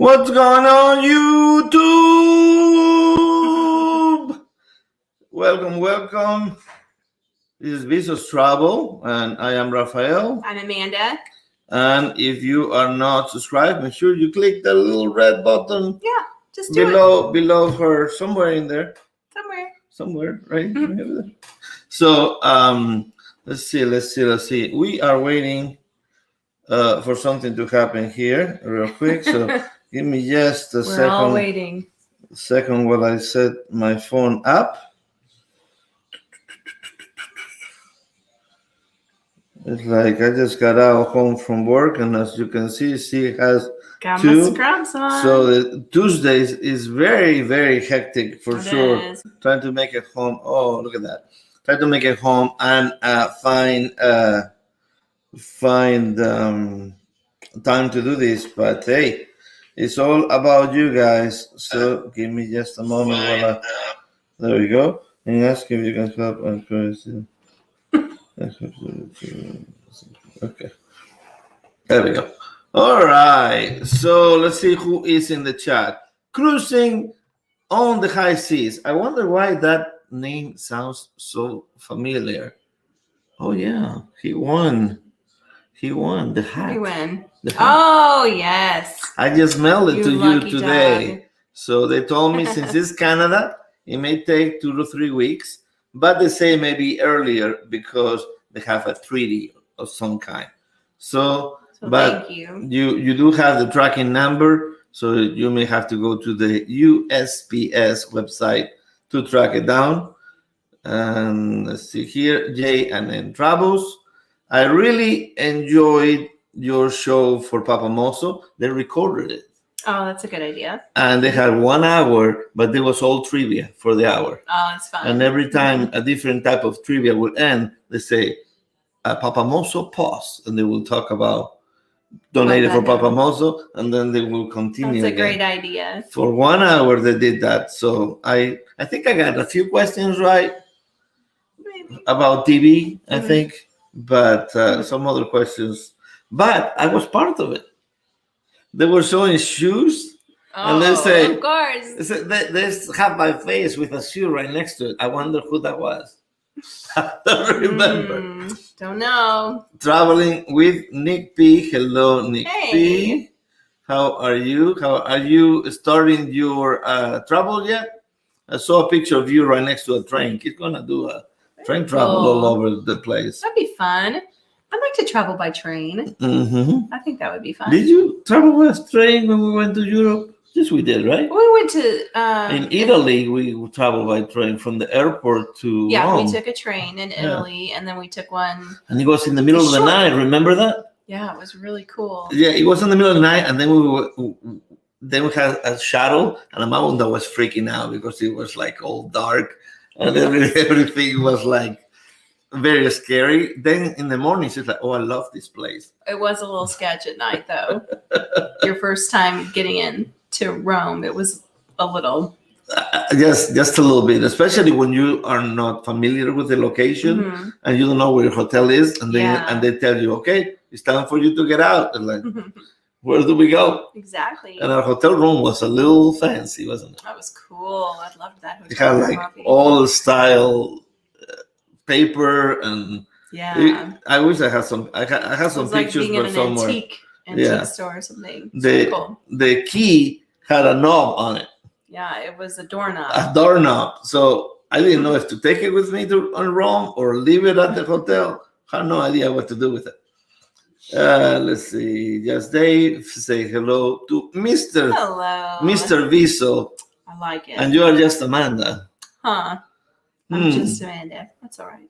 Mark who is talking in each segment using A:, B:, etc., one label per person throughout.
A: What's going on, YouTube? Welcome. This is VISO'S Travel, and I am Rafael.
B: I'm Amanda.
A: And if you are not subscribed, make sure you click the little red button.
B: Yeah, just do it.
A: Below her, somewhere in there. Somewhere, right?
B: Mm-hmm.
A: Right there. So, let's see. We are waiting for something to happen here real quick. So give me just a second.
B: We're all waiting.
A: Second, while I set my phone up. It's like I just got out home from work, and as you can see, she has
B: got
A: two.
B: My scrubs on.
A: So the Tuesdays is very, very hectic for sure.
B: Is.
A: Trying to make it home. Oh, look at that! Trying to make it home and find time to do this. But hey, it's all about you guys. So give me just a moment. There we go. And ask if you can help and okay. There we go. All right. So let's see who is in the chat. Cruising on the high seas. I wonder why that name sounds so familiar. Oh yeah, he won. The hat.
B: He won. Oh yes.
A: I just mailed it to you today.
B: Dog.
A: So they told me since it's Canada, it may take 2 to 3 weeks, but they say maybe earlier because they have a treaty of some kind. So but
B: thank you.
A: You do have the tracking number, so you may have to go to the USPS website to track it down. And let's see here, Jay and then Travels. I really enjoyed your show for Papamoso. They recorded it.
B: Oh, that's a good idea.
A: And they had 1 hour, but there was all trivia for the hour.
B: Oh, that's fun.
A: And every time a different type of trivia would end, they say, Papamoso pause, and they will talk about donated for Papamoso, and then they will continue.
B: That's a great idea.
A: For 1 hour, they did that. So I think I got a few questions right. Maybe. About TV, I think, but some other questions. But I was part of it. They were showing shoes, and they say,
B: of course.
A: They have my face with a shoe right next to it. I wonder who that was. I don't remember.
B: Don't know.
A: Traveling with Nick P. Hello, Nick
B: P.
A: How are you? Are you starting your travel yet? I saw a picture of you right next to a train. He's gonna do a train travel all over the place.
B: That'd be fun. I'd like to travel by train.
A: Mm-hmm.
B: I think that would be fun.
A: Did you travel by train when we went to Europe? Yes, we did, right?
B: We went to...
A: in Italy, we traveled by train from the airport to Rome.
B: We took a train in Italy, and then we took one...
A: And it was in the middle of the night. Remember that?
B: Yeah, it was really cool.
A: Yeah, it was in the middle of the night, and then we had a shuttle, and Amanda was freaking out because it was like all dark, and everything was like very scary. Then in the morning, she's like, "Oh, I love this place."
B: It was a little sketch at night, though. Your first time getting in to Rome, it was a little.
A: Just a little bit, especially when you are not familiar with the location and you don't know where your hotel is, and they tell you, "Okay, it's time for you to get out." And like, where do we go?
B: Exactly.
A: And our hotel room was a little fancy, wasn't it?
B: That was cool. I loved that hotel.
A: It had like old style paper, and I wish I had some. I had some pictures,
B: like
A: but somewhere.
B: Antique store or something.
A: The key had a knob on it.
B: Yeah, it was a doorknob.
A: A doorknob. So I didn't know if to take it with me on Rome or leave it at the hotel. I had no idea what to do with it. Let's see. Just Dave, say hello to Mr.
B: Hello.
A: Mr. Viso.
B: I like it.
A: And you are just Amanda.
B: Huh. I'm just Amanda. That's all right.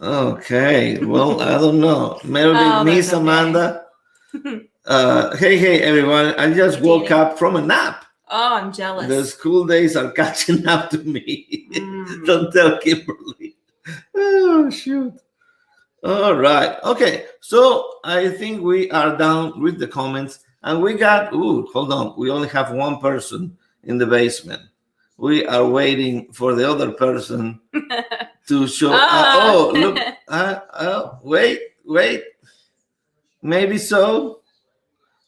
A: Okay. Well, I don't know. Maybe Miss Amanda. Hey, everyone. I just woke up from a nap.
B: Oh, I'm jealous.
A: The school days are catching up to me. Don't tell Kimberly. Oh, shoot. All right. Okay. So I think we are done with the comments. And we got, hold on. We only have one person in the basement. We are waiting for the other person to show. Look. Wait. Maybe so.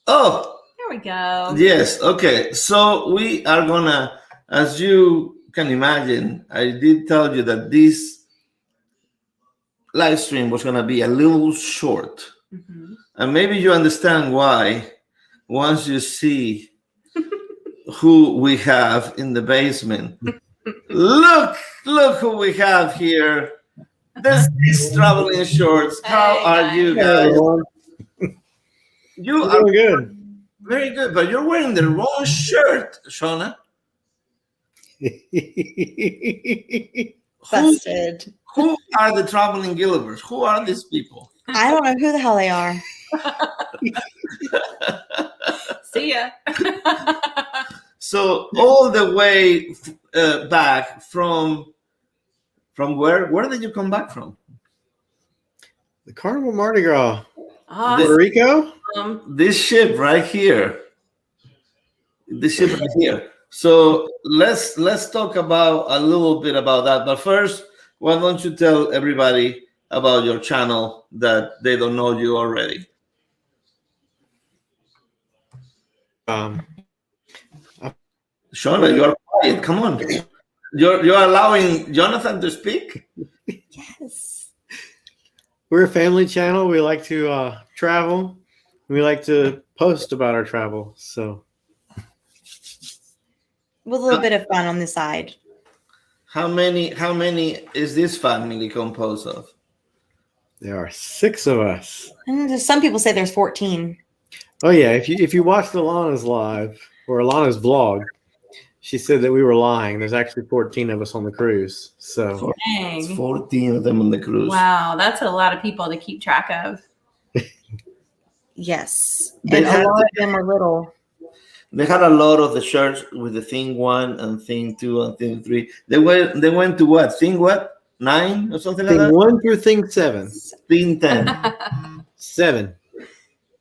A: Oh,
B: there we go.
A: Yes. Okay. So we are gonna, as you can imagine, I did tell you that this live stream was gonna be a little short, and maybe you understand why once you see who we have in the basement. Look who we have here. This traveling shorts. How are you guys? You are
C: doing good.
A: very good, but you're wearing the wrong shirt, Shauna.
D: Busted.
A: Who are the traveling Gillivers? Who are these people?
D: I don't know who the hell they are.
B: See ya.
A: So all the way back from where? Where did you come back from?
C: The Carnival Mardi Gras.
B: Awesome.
C: Puerto Rico?
A: This ship right here. This ship right here. So let's talk about a little bit about that. But first, why don't you tell everybody about your channel that they don't know you already? Shauna, you're quiet. Come on. You're allowing Jonathan to speak?
D: Yes.
C: We're a family channel. We like to travel. We like to post about our travel. So
D: With a little bit of fun on the side.
A: How many is this family composed of?
C: there are 6 of us.
D: And there's some people say there's 14.
C: Oh yeah, if you watched Alana's live or Alana's vlog, she said that we were lying. There's actually 14 of us on the cruise. So
A: It's
B: Dang.
A: 14 of them on the cruise.
B: Wow, that's a lot of people to keep track of.
D: Yes.
A: They
D: And
A: had-
D: a lot of them are little.
A: They had a lot of the shirts with the thing 1 and thing 2 and thing 3. They went to what? Thing what? 9 or something like
C: thing
A: that?
C: 1 through thing 7.
A: Thing 10.
C: 7.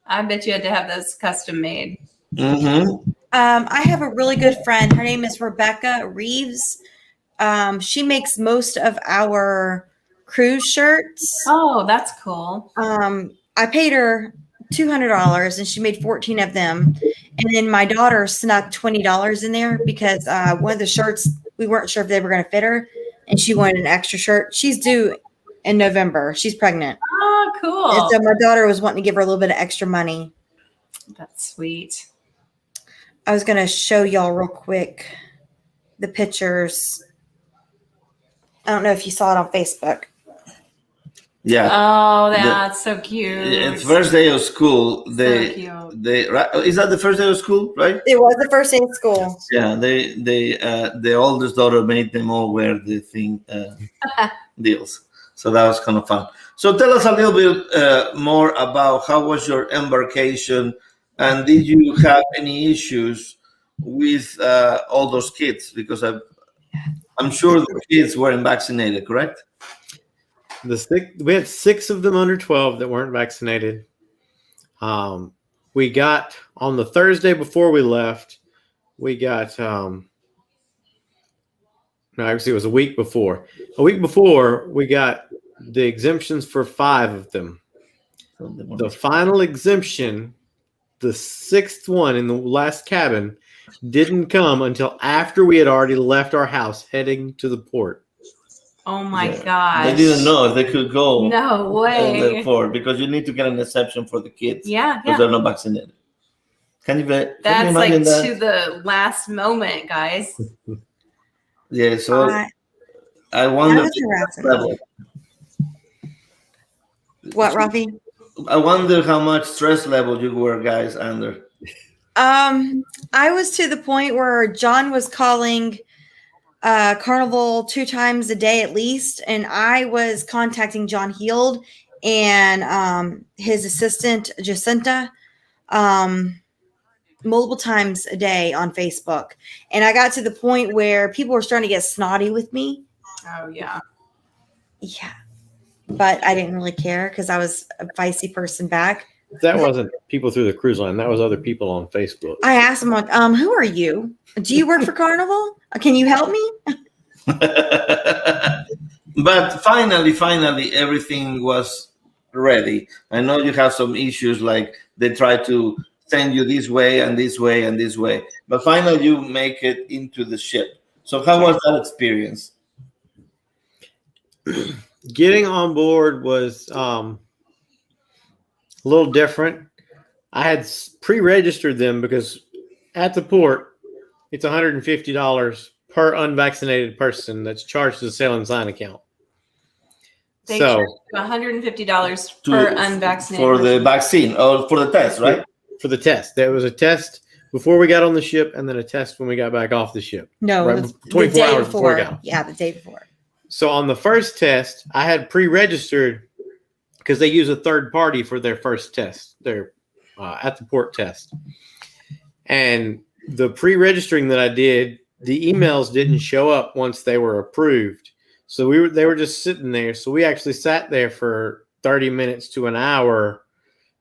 B: I bet you had to have those custom made.
A: Mm-hmm.
D: I have a really good friend. Her name is Rebecca Reeves. She makes most of our cruise shirts.
B: Oh, that's cool.
D: I paid her $200 and she made 14 of them. And then my daughter snuck $20 in there because one of the shirts, we weren't sure if they were going to fit her. And she wanted an extra shirt. She's due in November. She's pregnant.
B: Oh, cool.
D: And so my daughter was wanting to give her a little bit of extra money.
B: That's sweet.
D: I was going to show y'all real quick the pictures. I don't know if you saw it on Facebook.
A: Yeah.
B: Oh, that's so cute.
A: It's first day of school.
B: So cute.
A: Right? Is that the first day of school, right?
D: It was the first day of school.
A: Yeah, the oldest daughter made them all wear the thing deals. So that was kind of fun. So tell us a little bit more about how was your embarkation, and did you have any issues with all those kids? Because I'm sure the kids weren't vaccinated, correct?
C: We had 6 of them under 12 that weren't vaccinated. We got on the Thursday before we left, we got no, actually it was a week before. A week before we got the exemptions for 5 of them. The final exemption, the 6th one in the last cabin, didn't come until after we had already left our house heading to the port.
B: Oh my
A: Yeah.
B: gosh.
A: They didn't know if they could go.
B: No way.
A: Because you need to get an exception for the kids
B: Yeah,
A: because they're not vaccinated. Can you
B: That's like
A: imagine that?
B: to the last moment, guys.
A: Yeah, so
D: I
A: I wonder.
D: was harassing. What, Rafi?
A: I wonder how much stress level you were guys under.
D: I was to the point where John was calling Carnival 2 times a day at least, and I was contacting John Heald and his assistant Jacinta multiple times a day on Facebook. And I got to the point where people were starting to get snotty with me.
B: Oh yeah.
D: Yeah. But I didn't really care because I was a feisty person back.
C: That wasn't people through the cruise line. That was other people on Facebook.
D: I asked him, like, who are you? Do you work for Carnival? Can you help me?
A: But finally, everything was ready. I know you have some issues, like they tried to send you this way and this way and this way. But finally, you make it into the ship. So how was that experience?
C: Getting on board was a little different. I had pre-registered them because at the port, it's $150 per unvaccinated person that's charged to the Sail and Sign account.
B: They
C: So
B: charge $150 per unvaccinated
A: for the
B: person.
A: vaccine or for the test, right?
C: For the test, there was a test before we got on the ship, and then a test when we got back off the ship.
D: No,
C: right,
D: the
C: 24
D: day
C: hours before we got
D: before.
C: off.
D: Yeah, the day before.
C: So on the first test, I had pre-registered because they use a third party for their first test, their at the port test. And the pre-registering that I did, the emails didn't show up once they were approved. So they were just sitting there. So we actually sat there for 30 minutes to an hour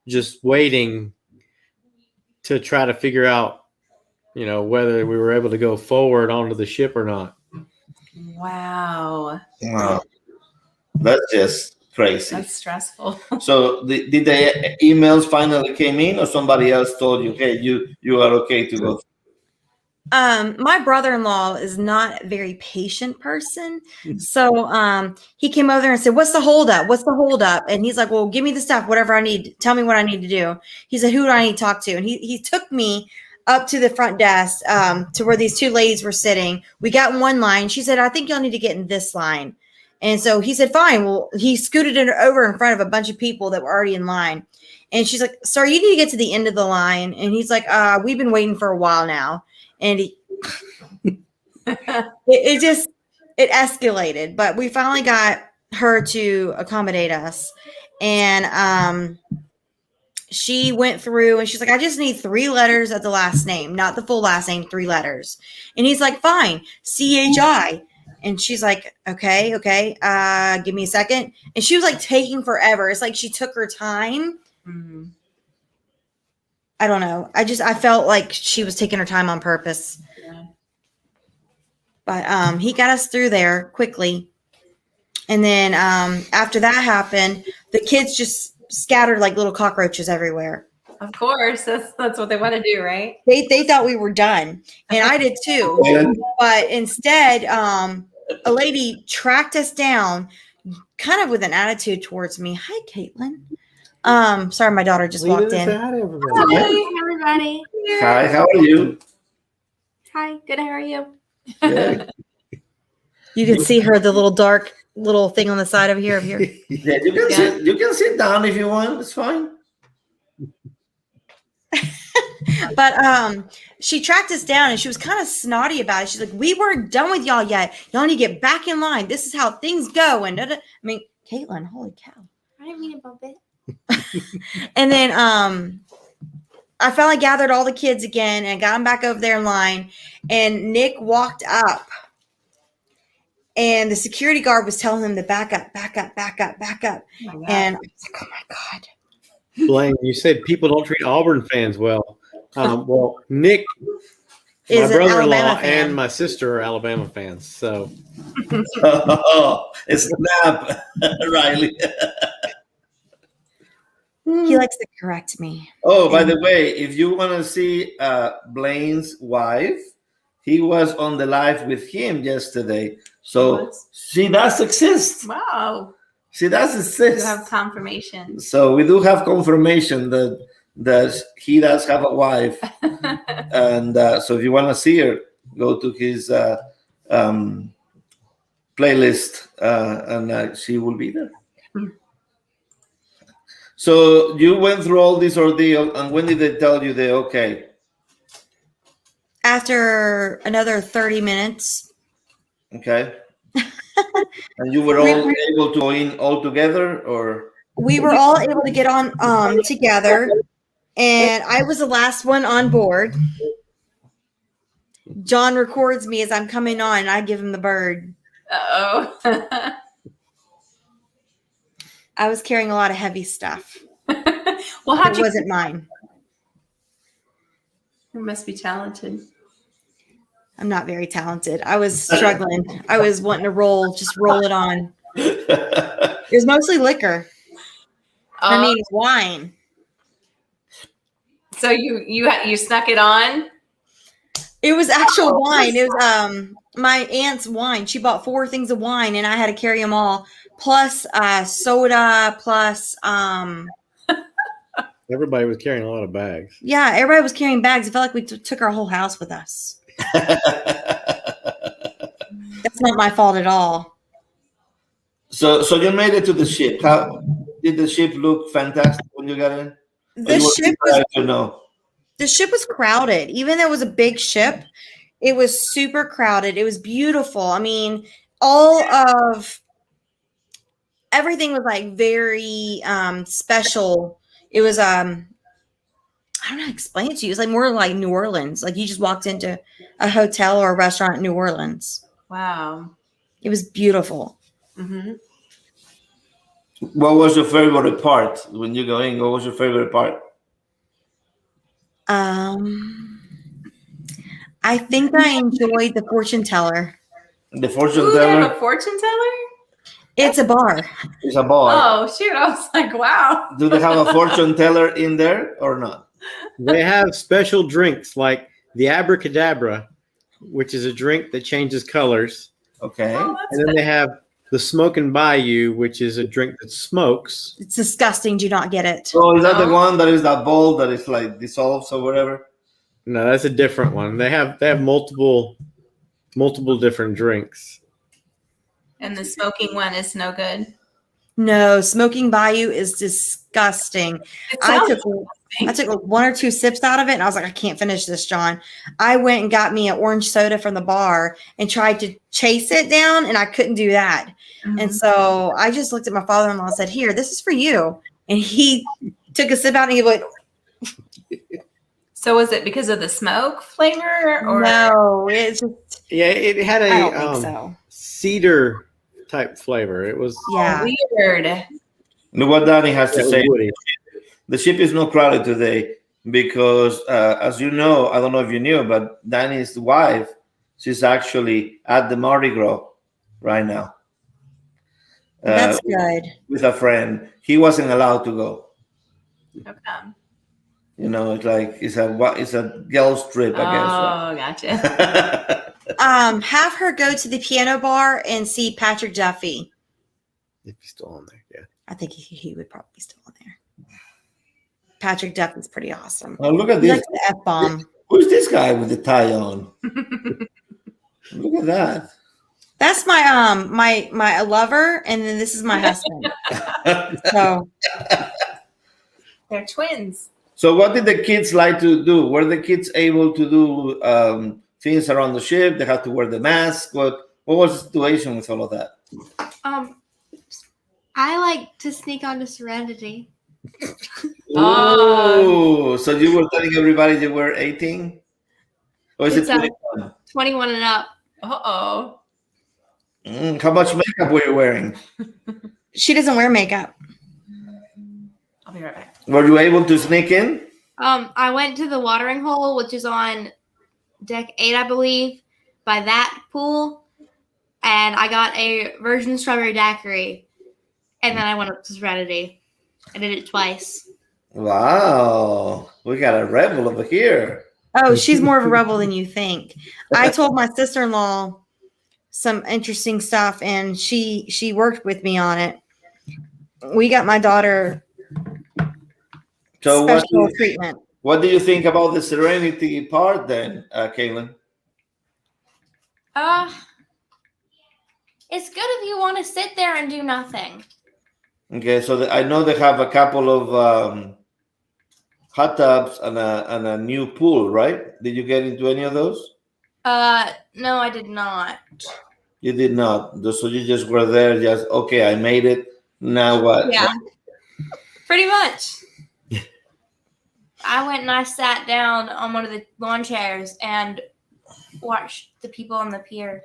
C: just waiting to try to figure out, whether we were able to go forward onto the ship or not.
B: Wow.
A: Wow. That's just crazy.
B: That's stressful.
A: So did the emails finally came in, or somebody else told you, hey, you are okay to go?
D: My brother-in-law is not a very patient person. So he came over there and said, what's the holdup? What's the holdup? And he's like, well, give me the stuff, whatever I need. Tell me what I need to do. He said, who do I need to talk to? And he took me up to the front desk to where these two ladies were sitting. We got in one line. She said, I think y'all need to get in this line. And so he said, fine. Well, he scooted it over in front of a bunch of people that were already in line. And she's like, sir, you need to get to the end of the line. And he's like, we've been waiting for a while now. And it escalated, but we finally got her to accommodate us. And she went through and she's like, I just need 3 letters of the last name, not the full last name, 3 letters. And he's like, fine, CHI. And she's like, okay. Give me a second. And she was like taking forever. It's like she took her time.
B: Mm-hmm.
D: I don't know. I felt like she was taking her time on purpose.
B: Yeah.
D: But he got us through there quickly. And then after that happened, the kids just scattered like little cockroaches everywhere.
B: Of course. That's what they want to do, right?
D: They thought we were done. And I did too. But instead, a lady tracked us down kind of with an attitude towards me. Hi, Caitlin. Sorry, my daughter just walked in.
B: Hi, everybody.
A: Hi, how are you?
B: Hi, good. How are you?
A: Yeah.
D: You can see her, the little dark little thing on the side of here.
A: Yeah, you can sit down if you want. It's fine.
D: But she tracked us down and she was kind of snotty about it. She's like, we weren't done with y'all yet. Y'all need to get back in line. This is how things go. And I mean, Caitlin, holy cow.
B: I didn't mean to bump it.
D: And then I finally gathered all the kids again and got them back over there in line. And Nick walked up. And the security guard was telling him to back up.
B: Oh
D: And I was like, oh my God.
C: Blaine, you said people don't treat Auburn fans well. Well, Nick, my
D: Is an
C: brother-in-law,
D: Alabama fan.
C: and my sister are Alabama fans. So
A: Oh, it's snap, Riley.
D: He likes to correct me.
A: Oh, by the way, if you want to see Blaine's wife, he was on the live with him yesterday. So she does exist.
B: Wow.
A: She does
B: You
A: exist.
B: have confirmation.
A: So we do have confirmation that he does have a wife. And so if you want to see her, go to his playlist and she will be there. So you went through all this ordeal, and when did they tell you they're okay?
D: After another 30 minutes.
A: Okay. And you were all able to go in all together, or?
D: We were all able to get on together, and I was the last one on board. John records me as I'm coming on, and I give him the bird.
B: Uh-oh.
D: I was carrying a lot of heavy stuff.
B: Well, how'd
D: It
B: you?
D: wasn't mine.
B: You must be talented.
D: I'm not very talented. I was struggling. I was wanting to just roll it on. It was mostly liquor. I mean, wine.
B: So you snuck it on?
D: It was actual wine. It was my aunt's wine. She bought 4 things of wine, and I had to carry them all, plus soda, plus
C: Everybody was carrying a lot of bags.
D: yeah, everybody was carrying bags. It felt like we took our whole house with us. That's not my fault at all.
A: So you made it to the ship. How did the ship look? Fantastic when you got in?
D: The ship was crowded. Even though it was a big ship, it was super crowded. It was beautiful. I mean, everything was like very special. It was I don't know how to explain it to you. It's like more like New Orleans. Like you just walked into a hotel or a restaurant in New Orleans.
B: Wow.
D: It was beautiful.
B: Mm-hmm.
A: What was your favorite part when you go in? What was your favorite part?
D: I think I enjoyed the fortune teller.
A: The fortune
B: They have
A: teller?
B: a fortune teller?
D: It's a bar.
A: It's a bar.
B: Oh shoot! I was like, wow.
A: Do they have a fortune teller in there or not?
C: They have special drinks like the abracadabra, which is a drink that changes colors.
A: Okay.
B: Oh,
C: And then they have the smoking bayou, which is a drink that smokes.
D: It's disgusting. Do not get it.
A: So is that the
B: No.
A: one that is that bowl that is like dissolves or whatever?
C: No, that's a different one. They have multiple different drinks.
B: And the smoking one is no good.
D: No, smoking bayou is disgusting. I took 1 or 2 sips out of it, and I was like, I can't finish this, John. I went and got me an orange soda from the bar and tried to chase it down, and I couldn't do that.
B: Mm-hmm.
D: And so I just looked at my father-in-law and said, "Here, this is for you." And he took a sip out, and he went,
B: So was it because of the smoke flavor, or
D: "No, it's just
C: Yeah, it had
D: I
C: a
D: don't think so."
C: cedar type flavor. It was
D: Yeah,
B: weird?
A: Look what Danny has to say.
C: woody.
A: The ship is not crowded today because, as you know, I don't know if you knew, but Danny's wife, she's actually at the Mardi Gras right now.
D: that's good.
A: With a friend. He wasn't allowed to go.
B: Okay.
A: You know, it's like it's a girls trip, I
B: Oh,
A: guess.
B: gotcha.
A: Right?
D: Have her go to the piano bar and see Patrick Duffy.
C: If he's still on there, yeah.
D: I think he would probably be still on there. Patrick Duffy's pretty awesome.
A: Oh, look at
D: He
A: this.
D: likes the F-bomb.
A: Who's this guy with the tie on? Look at that.
D: That's my my lover, and then this is my husband. So
B: They're twins.
A: So what did the kids like to do? Were the kids able to do things around the ship? They had to wear the mask. What was the situation with all of that?
E: I like to sneak onto Serenity.
A: Oh, so you were telling everybody you were 18? Or is it
E: It's,
A: 21?
E: 21 and up.
B: Uh-oh.
A: How much makeup were you wearing?
D: she doesn't wear makeup.
B: I'll be right back.
A: Were you able to sneak in?
E: I went to the watering hole, which is on deck 8, I believe, by that pool, and I got a virgin strawberry daiquiri, and then I went up to Serenity. I did it twice.
A: Wow, we got a rebel over here.
D: Oh, she's more of a rebel than you think. I told my sister-in-law some interesting stuff, and she worked with me on it. We got my daughter
A: So
D: special treatment.
A: what do you think about the Serenity part then, Kaylin?
E: It's good if you want to sit there and do nothing.
A: Okay, so I know they have a couple of hot tubs and a new pool, right? Did you get into any of those?
E: No, I did not.
A: You did not. So you just were there, just okay. I made it. Now what?
E: Yeah, pretty much. I went and I sat down on one of the lawn chairs and watched the people on the pier.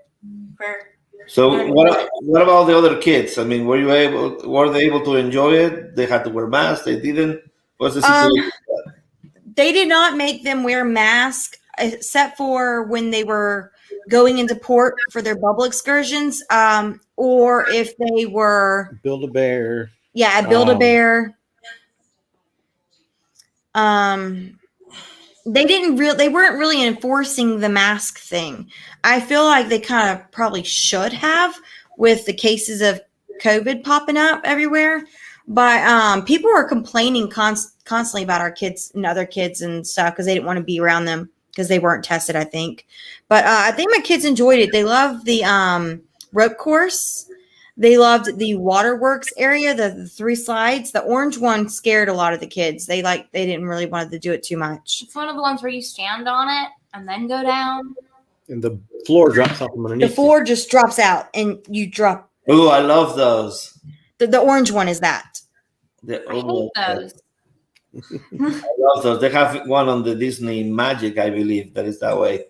A: So what about the other kids? I mean, were they able to enjoy it? They had to wear masks. They didn't. What's the situation?
D: They did not make them wear masks except for when they were going into port for their bubble excursions, or if they were
C: Build-A-Bear.
D: Build-A-Bear. they weren't really enforcing the mask thing. I feel like they kind of probably should have with the cases of COVID popping up everywhere. But people were complaining constantly about our kids and other kids and stuff because they didn't want to be around them because they weren't tested, I think. But I think my kids enjoyed it. They loved the rope course. They loved the waterworks area, the 3 slides. The orange one scared a lot of the kids. They didn't really want to do it too much.
E: It's one of the ones where you stand on it and then go down.
C: And the floor drops off from underneath.
D: The floor just drops out and you drop.
A: Oh, I love those.
D: The orange one is that.
E: I hate those.
A: I love those. They have one on the Disney Magic, I believe, that is that way.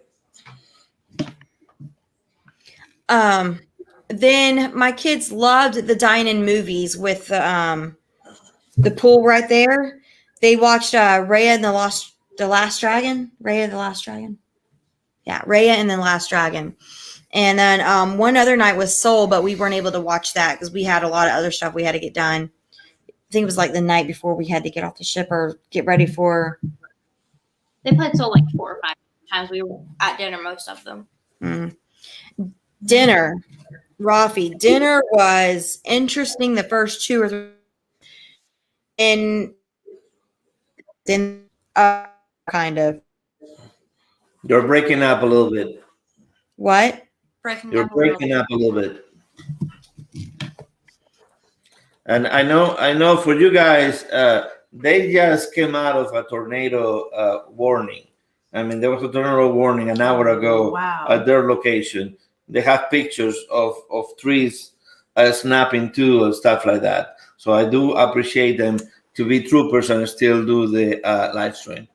D: Then my kids loved the dine-in movies with the pool right there. They watched Raya and the Last Dragon. Raya the Last Dragon. Yeah, Raya and the Last Dragon. And then one other night was Soul, but we weren't able to watch that because we had a lot of other stuff we had to get done. I think it was like the night before we had to get off the ship or get ready for.
E: They played Soul like 4 or 5 times. We were at dinner, most of them.
D: Dinner. Rafi, dinner was interesting the first 2 or 3. And then kind of.
A: You're breaking up a little bit.
D: What?
A: You're breaking up a little bit. And I know for you guys, they just came out of a tornado warning. I mean, there was a tornado warning an hour ago at their location. They have pictures of trees snapping too and stuff like that. So I do appreciate them to be troopers and still do the live stream.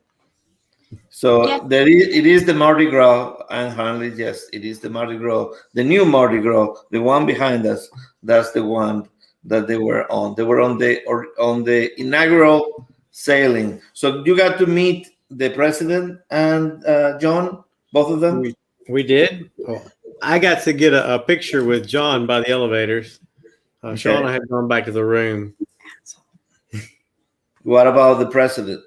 A: So it is the Mardi Gras, and Hanley, yes, it is the Mardi Gras, the new Mardi Gras, the one behind us. That's the one that they were on. They were on the inaugural sailing. So you got to meet the president and John, both of them.
C: We did. Oh, I got to get a picture with John by the elevators. Sean and I had gone back to the room.
A: What about the president?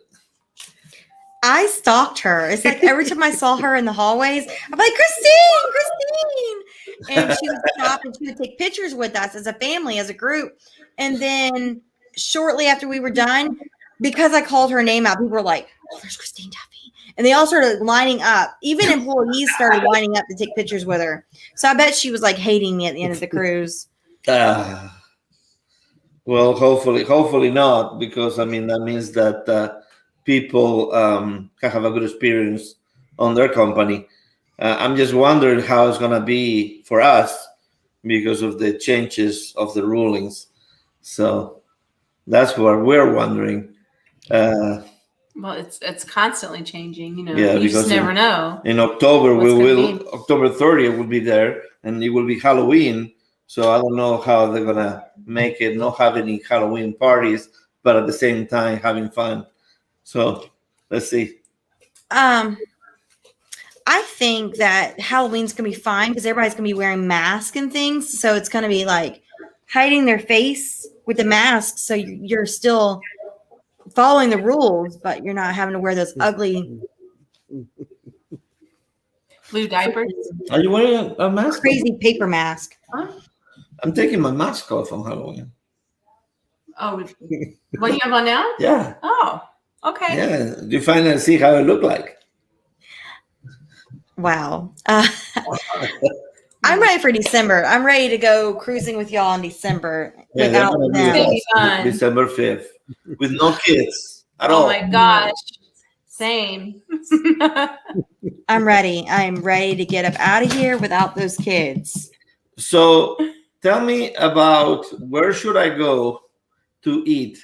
D: I stalked her. It's like every time I saw her in the hallways, I'm like, Christine. And she would stop and she would take pictures with us as a family, as a group. And then shortly after we were done, because I called her name out, people were like, oh, there's Christine Duffy. And they all started lining up. Even employees started lining up to take pictures with her. So I bet she was like hating me at the end of the cruise.
A: Well, hopefully not, because I mean, that means that people can have a good experience on their company. I'm just wondering how it's going to be for us because of the changes of the rulings. So that's what we're wondering.
B: Well, it's constantly changing, you know.
A: Yeah,
B: you just never know.
A: In October, October 30th will be there, and it will be Halloween. So I don't know how they're going to make it, not have any Halloween parties, but at the same time having fun. So let's see.
D: I think that Halloween's gonna be fine because everybody's gonna be wearing masks and things. So it's gonna be like hiding their face with the mask. So you're still following the rules, but you're not having to wear those ugly
B: blue diapers.
A: Are you wearing a mask?
D: Crazy paper mask.
B: Huh?
A: I'm taking my mask off on Halloween.
B: Oh, what you have on now?
A: Yeah.
B: Oh, okay.
A: Yeah. You finally see how it looked like.
D: Wow. I'm ready for December. I'm ready to go cruising with y'all in December.
A: Yeah, December 5th with no kids at all.
B: Oh my gosh. Same.
D: I'm ready. I'm ready to get up out of here without those kids.
A: So tell me about where should I go to eat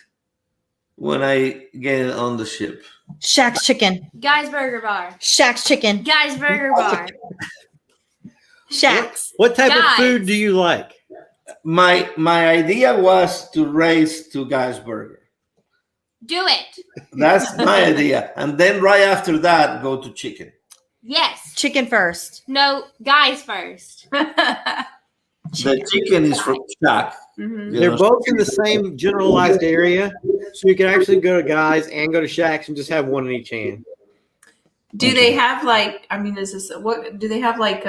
A: when I get on the ship?
D: Shaq's Chicken.
E: Guy's Burger Bar.
D: Shaq's Chicken.
E: Guy's Burger Bar.
D: Shaq's.
C: What type of food do you like?
A: My idea was to race to Guy's Burger.
E: Do it.
A: That's my idea. And then right after that, go to chicken.
E: Yes.
D: Chicken first.
E: No, Guy's first.
A: The chicken is from Shaq.
B: Mm-hmm.
C: They're both in the same generalized area, so you can actually go to Guys and go to Shaq's and just have one in each hand.
B: Do they have like? I mean, is this what? Do they have like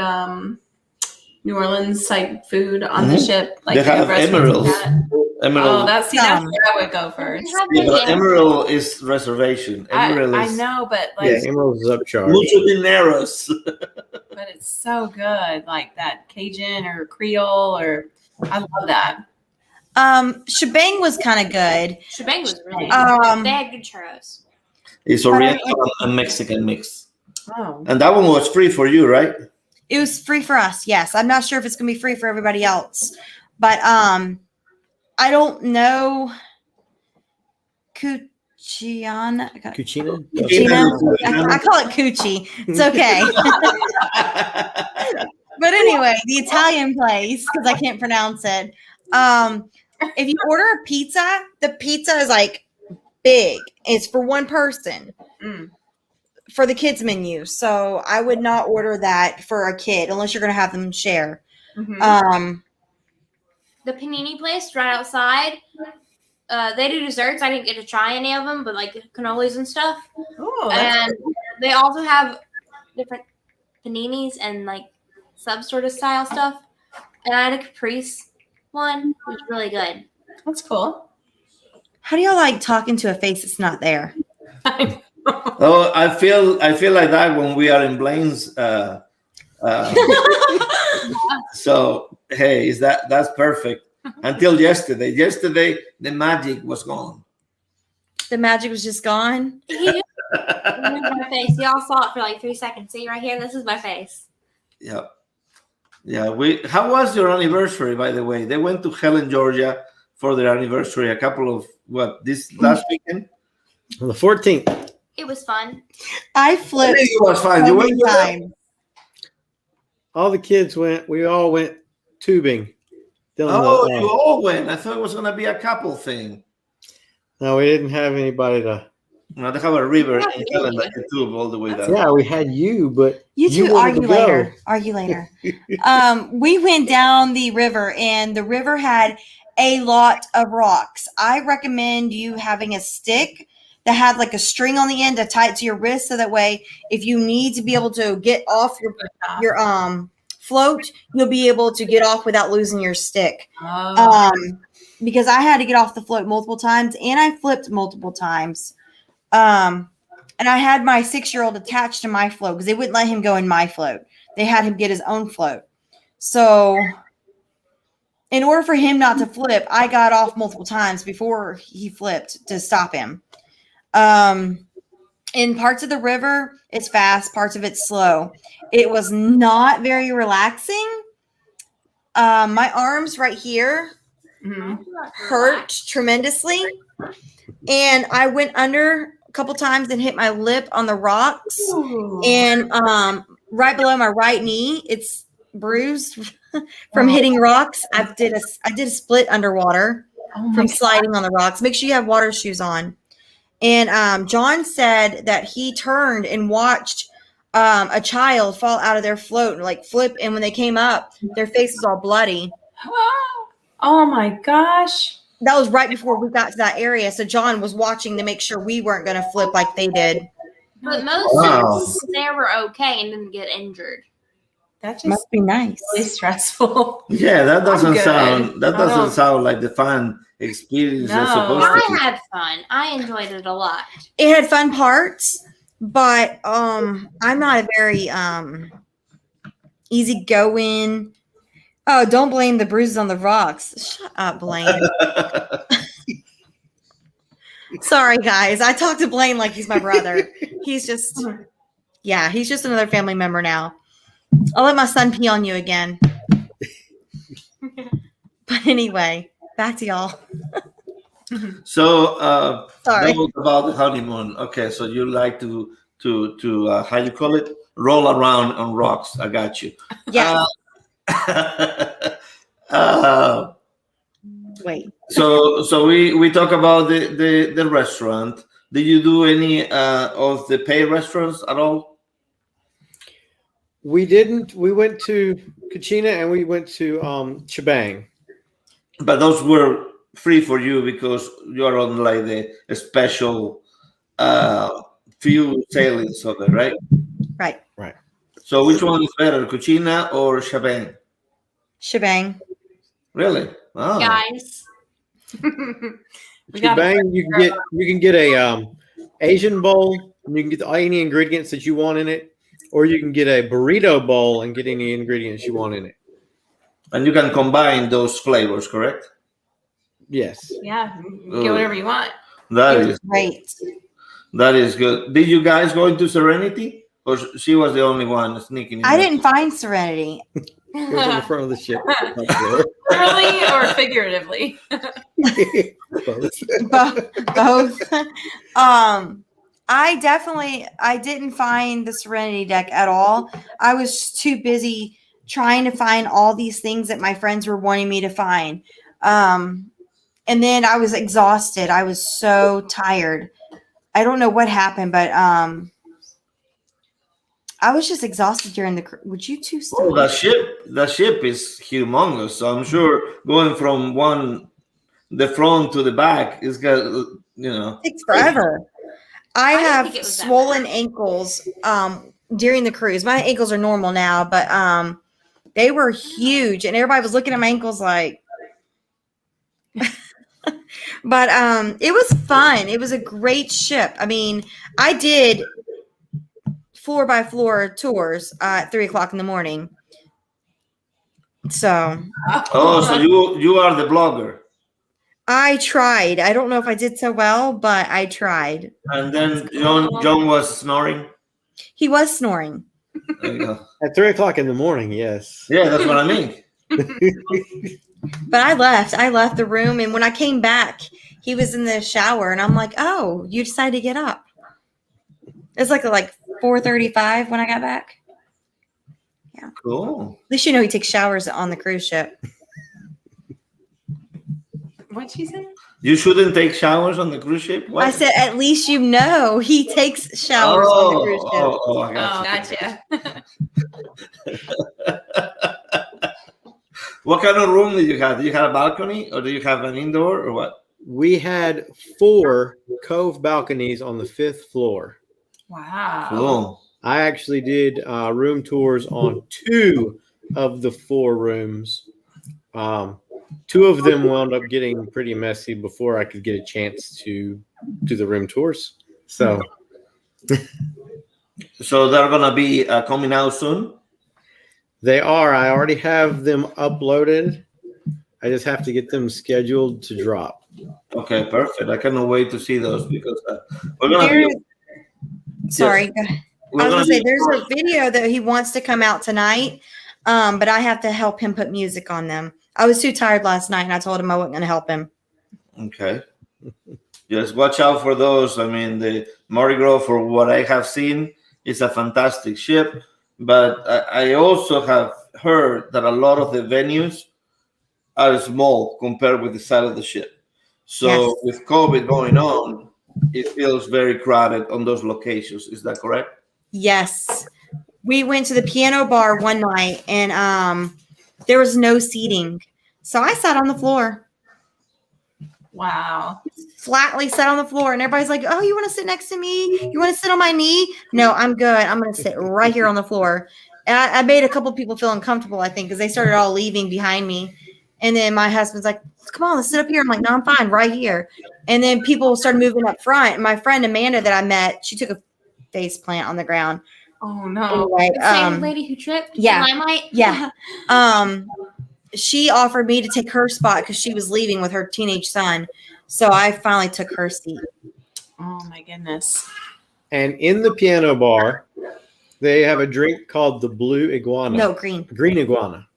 B: New Orleans type food on the ship? Like
A: They have
B: restaurants
A: emeralds.
B: like that?
A: Emerald.
B: Oh, that's where I would go first.
A: Yeah, but Emerald is reservation. Emerald
B: I
A: is
B: know, but like,
C: Yeah, Emerald's is upcharged.
A: mucho dineros.
B: but it's so good, like that Cajun or Creole, or I love that.
D: Shebang was kind of good.
E: Shebang was really good.
D: Um,
E: They had good churros.
A: It's Oriental and Mexican mix.
B: Oh,
A: And that one was free for you, right?
D: It was free for us. Yes, I'm not sure if it's gonna be free for everybody else, but I don't know. Cucina.
C: Cucina?
D: I call it Coochie. It's okay. But anyway, the Italian place, because I can't pronounce it. If you order a pizza, the pizza is like big. It's for one person for the kids menu. So I would not order that for a kid unless you're going to have them share.
B: mm-hmm.
E: The panini place right outside. They do desserts. I didn't get to try any of them, but like cannolis and stuff.
B: Oh,
E: And they also have different paninis and like sub sort of style stuff. And I had a caprese one, which was really good.
B: that's cool.
D: How do y'all like talking to a face that's not there?
A: Oh, I feel like that when we are in Blaine's. So hey, that's perfect. Until yesterday. Yesterday the magic was gone.
D: The magic was just gone.
E: He just moved my face. Y'all saw it for like 3 seconds. See right here? This is my face.
A: Yeah. Yeah. How was your anniversary, by the way? They went to Helen, Georgia for their anniversary a couple of this last weekend?
C: On the 14th.
E: It was fun.
D: I flipped
A: It was fine.
D: so
A: You
D: many
A: went with them?
D: times.
C: All the kids went. We all went tubing.
A: You all went. I thought it was gonna be a couple thing.
C: No, we didn't have anybody to.
A: No, they have a river in Helen that you tube all the way down.
C: Yeah, we had you, but
D: You two
C: wanted
D: argue
C: to go.
D: later. Argue later. We went down the river, and the river had a lot of rocks. I recommend you having a stick that had like a string on the end to tie it to your wrist, so that way, if you need to be able to get off your float, you'll be able to get off without losing your stick. Because I had to get off the float multiple times, and I flipped multiple times. And I had my 6-year-old attached to my float because they wouldn't let him go in my float. They had him get his own float. So in order for him not to flip, I got off multiple times before he flipped to stop him. In parts of the river, it's fast, parts of it's slow. It was not very relaxing. My arms right here hurt tremendously. And I went under a couple times and hit my lip on the rocks. Ooh. And right below my right knee, it's bruised from hitting rocks. I did a split underwater from sliding on the rocks. Make sure you have water shoes on. And John said that he turned and watched a child fall out of their float and like flip. And when they came up, their face was all bloody.
B: Oh my gosh.
D: That was right before we got to that area. So John was watching to make sure we weren't going to flip like they did.
E: But most of them there were okay and didn't get injured.
B: That just
D: must be nice.
B: Really stressful.
A: Yeah, that doesn't sound like the fun experience it's supposed to be.
E: I had fun. I enjoyed it a lot.
D: It had fun parts, but I'm not a very easygoing. Oh, don't blame the bruises on the rocks. Shut up, Blaine. Sorry, guys. I talk to Blaine like he's my brother. He's just another family member now. I'll let my son pee on you again. But anyway, back to y'all.
A: So
D: sorry.
A: that was about the honeymoon. Okay, so you like to how you call it? Roll around on rocks. I got you.
D: Yeah. Wait.
A: So we talk about the restaurant. Did you do any of the pay restaurants at all?
C: We didn't. We went to Cucina and we went to Shebang.
A: But those were free for you because you are on like the special few sailings of it, right?
D: Right.
A: So which one is better, Cucina or Chabang?
D: Shebang.
A: Really? Wow.
E: Guys.
B: We got
C: Shebang, you can get a Asian bowl, and you can get any ingredients that you want in it, or you can get a burrito bowl and get any ingredients you want in it.
A: And you can combine those flavors, correct?
C: Yes.
B: yeah, get whatever you want.
A: That
D: It
A: is
D: was great.
A: that is good. Did you guys go into Serenity, or she was the only one sneaking in?
D: I
A: there?
D: didn't find Serenity.
C: It was on the front of the ship.
B: Literally or figuratively.
D: Both. I didn't find the Serenity deck at all. I was too busy trying to find all these things that my friends were wanting me to find. And then I was exhausted. I was so tired. I don't know what happened, but I was just exhausted during the. Would you two stop?
A: Oh, the ship is humongous. So I'm sure going from the front to the back is got,
D: It takes forever. I
E: didn't
D: have
E: think it was that
D: swollen ankles during the cruise. My ankles are normal now, but they were huge, and everybody was looking at my ankles like. But it was fun. It was a great ship. I mean, I did floor by floor tours at 3:00 in the morning. So
A: so you are the blogger.
D: I tried. I don't know if I did so well, but I tried.
A: And then John was snoring.
D: He was snoring.
A: There you go.
C: At 3:00 in the morning, yes.
A: Yeah, that's what I mean.
D: But I left the room, and when I came back, he was in the shower, and I'm like, "Oh, you decided to get up." It's like 4:35 when I got back. Yeah.
A: Cool.
D: At least you know he takes showers on the cruise ship.
B: What'd she say?
A: You shouldn't take showers on the cruise ship? What?
D: I said, at least you know he takes showers on the cruise ship.
A: I got you.
B: Gotcha.
A: What kind of room did you have? Did you have a balcony, or do you have an indoor, or what?
C: We had 4 cove balconies on the 5th floor.
B: Wow.
A: Cool.
C: I actually did room tours on 2 of the 4 rooms. 2 of them wound up getting pretty messy before I could get a chance to do the room tours. So
A: they're gonna be coming out soon.
C: they are. I already have them uploaded. I just have to get them scheduled to drop.
A: Okay, perfect. I cannot wait to see those because we're gonna.
D: Sorry.
A: Yes.
D: I was gonna say there's a video that he wants to come out tonight, but I have to help him put music on them. I was too tired last night, and I told him I wasn't gonna help him.
A: Okay. Just watch out for those. I mean, the Mardi Gras, for what I have seen, is a fantastic ship. But I also have heard that a lot of the venues are small compared with the size of the ship. So
D: Yes.
A: with COVID going on, it feels very crowded on those locations. Is that correct?
D: Yes, we went to the piano bar one night, and there was no seating, so I sat on the floor.
B: Wow.
D: Flatly sat on the floor, and everybody's like, "Oh, you want to sit next to me? You want to sit on my knee?" No, I'm good. I'm going to sit right here on the floor. And I made a couple people feel uncomfortable, I think, because they started all leaving behind me. And then my husband's like, "Come on, let's sit up here." I'm like, "No, I'm fine, right here." And then people started moving up front. And my friend Amanda that I met, she took a face plant on the ground.
B: Oh no.
D: Anyway,
E: The same lady who tripped.
D: yeah.
E: I might.
D: Yeah. She offered me to take her spot because she was leaving with her teenage son. So I finally took her seat.
B: Oh my goodness.
C: And in the piano bar, they have a drink called the Blue Iguana.
D: No, green.
C: Green Iguana.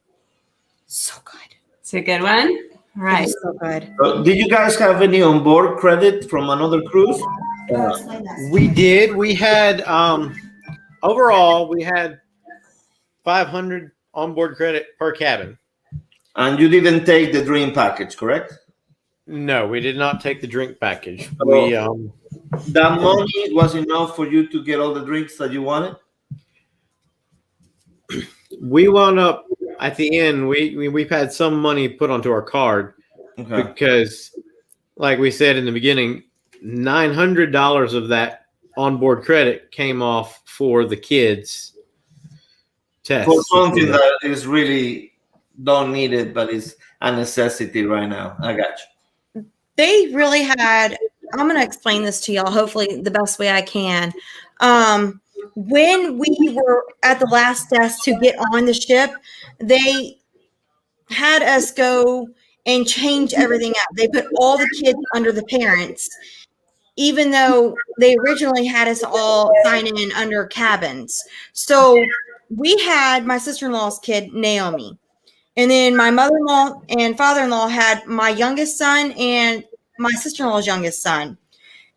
D: So good.
B: It's a good one.
D: It
B: Right.
D: was so good.
A: Did you guys have any onboard credit from another cruise?
C: We did. We had overall we had 500 onboard credit per cabin.
A: And you didn't take the dream package, correct?
C: No, we did not take the drink package.
A: Oh.
C: We
A: That money was enough for you to get all the drinks that you wanted?
C: we wound up at the end. We've had some money put onto our card
A: Okay.
C: because, like we said in the beginning, $900 of that onboard credit came off for the kids test.
A: For something that is really don't need it, but it's a necessity right now. I got you.
D: They really had, I'm going to explain this to y'all, hopefully the best way I can. When we were at the last desk to get on the ship, they had us go and change everything out. They put all the kids under the parents, even though they originally had us all sign in under cabins. So we had my sister-in-law's kid, Naomi. And then my mother-in-law and father-in-law had my youngest son and my sister-in-law's youngest son.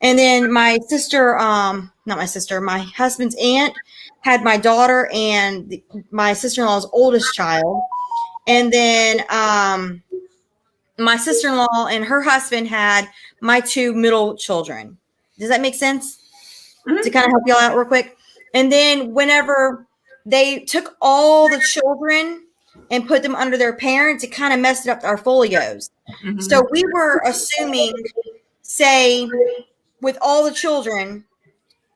D: And then my sister, not my sister, my husband's aunt had my daughter and my sister-in-law's oldest child. And then my sister-in-law and her husband had my two middle children. Does that make sense? Mm-hmm. To kind of help y'all out real quick. And then whenever they took all the children and put them under their parents, it kind of messed up our folios. Mm-hmm. So we were assuming, say, with all the children,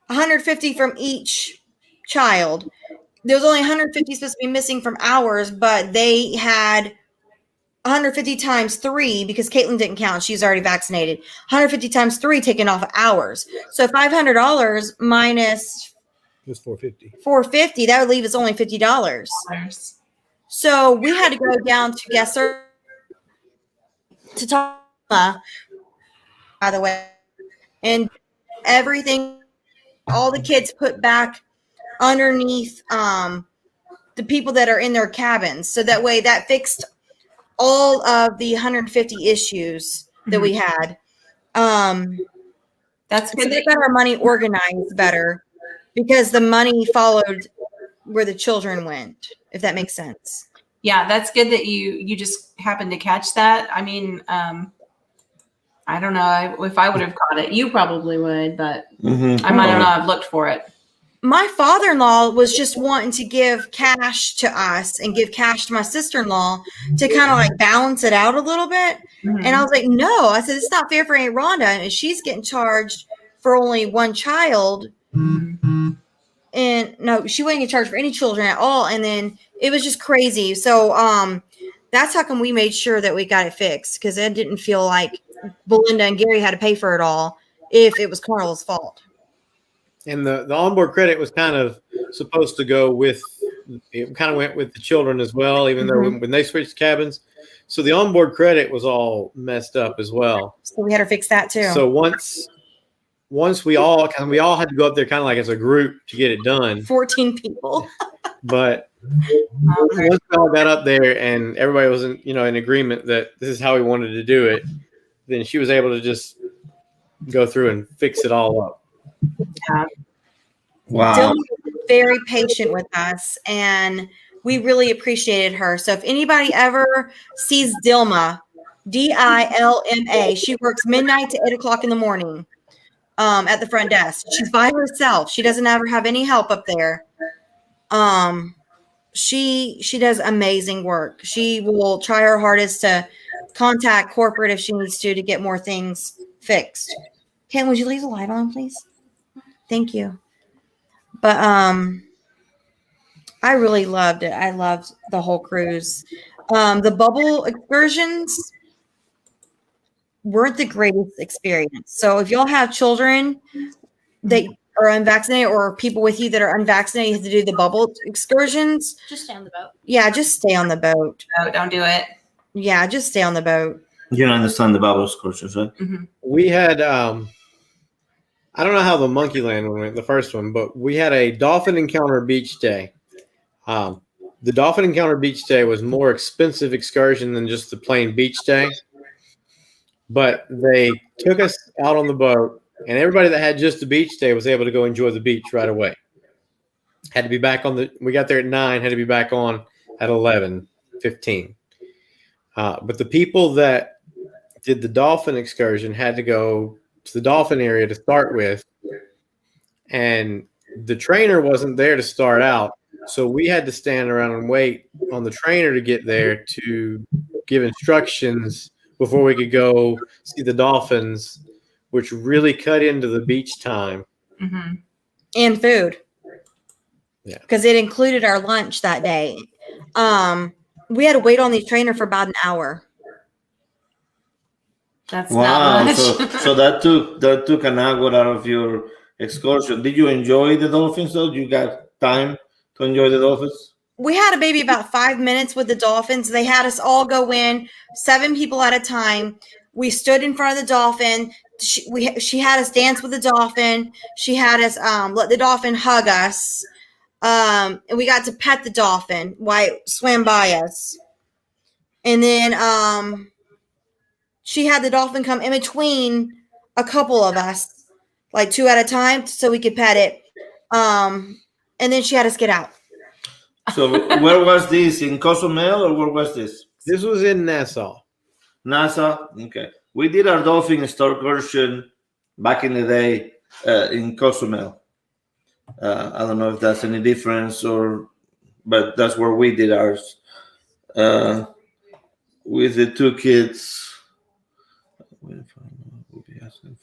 D: 150 from each child. There was only 150 supposed to be missing from ours, but they had 150 times 3 because Caitlin didn't count. She's already vaccinated. 150 times 3 taken off of ours. So $500 minus
C: just
D: $450, that would leave us only $50. So we had to go down to Gesser to talk, by the way, and everything, all the kids put back underneath the people that are in their cabins. So that way that fixed all of the 150 issues that we had. That's good. So they got our money organized better because the money followed where the children went, if that makes sense.
B: Yeah, that's good that you just happened to catch that. I mean, I don't know if I would have caught it. You probably would, but I might not have looked for it.
D: My father-in-law was just wanting to give cash to us and give cash to my sister-in-law to kind of like balance it out a little bit. Mm-hmm. And I was like, no, I said, it's not fair for Aunt Rhonda. And she's getting charged for only one child. Mm-hmm. And no, she wouldn't get charged for any children at all. And then it was just crazy. So that's how come we made sure that we got it fixed, because it didn't feel like Belinda and Gary had to pay for it all if it was Carl's fault.
C: And the onboard credit was kind of supposed to go with, it kind of went with the children as well, even though when they switched cabins. So the onboard credit was all messed up as well.
D: So we had to fix that too.
C: So once we all had to go up there kind of like as a group to get it done.
D: 14 people.
C: But once we all got up there and everybody was in agreement that this is how we wanted to do it, then she was able to just go through and fix it all up.
D: Wow. Dilma was very patient with us, and we really appreciated her. So if anybody ever sees Dilma, Dilma, she works midnight to 8 o'clock in the morning at the front desk. She's by herself. She doesn't ever have any help up there. She does amazing work. She will try her hardest to contact corporate if she needs to get more things fixed. Ken, would you leave the light on, please? Thank you. But I really loved it. I loved the whole cruise. The bubble excursions weren't the greatest experience. So if y'all have children that are unvaccinated or people with you that are unvaccinated to do the bubble excursions,
E: just stay on the boat.
D: Yeah, just stay on the boat.
B: No, don't do it.
D: Yeah, just stay on the boat.
A: You don't understand the bubble excursions, right?
B: Mm-hmm.
C: We had I don't know how the Monkey Land one went, the first one, but we had a dolphin encounter beach day. The dolphin encounter beach day was more expensive excursion than just the plain beach day. But they took us out on the boat, and everybody that had just the beach day was able to go enjoy the beach right away. Had to be back we got there at 9, had to be back on at 11:15. But the people that did the dolphin excursion had to go to the dolphin area to start with, and the trainer wasn't there to start out, so we had to stand around and wait on the trainer to get there to give instructions before we could go see the dolphins, which really cut into the beach time.
D: and food.
C: Yeah.
D: Because it included our lunch that day. We had to wait on the trainer for about an hour.
B: That's
A: Wow.
B: not
A: So
B: much.
A: so that took an hour out of your excursion. Did you enjoy the dolphins though? You got time to enjoy the dolphins?
D: We had maybe about 5 minutes with the dolphins. They had us all go in, 7 people at a time. We stood in front of the dolphin. She had us dance with the dolphin. She had us let the dolphin hug us. And we got to pet the dolphin while it swam by us. And then she had the dolphin come in between a couple of us, like 2 at a time, so we could pet it. And then she had us get out.
A: So where was this? In Cozumel or where was this?
C: This was in Nassau.
A: NASA? Okay. We did our dolphin excursion back in the day in Cozumel. I don't know if that's any difference but that's where we did ours. With the 2 kids. We'll be asking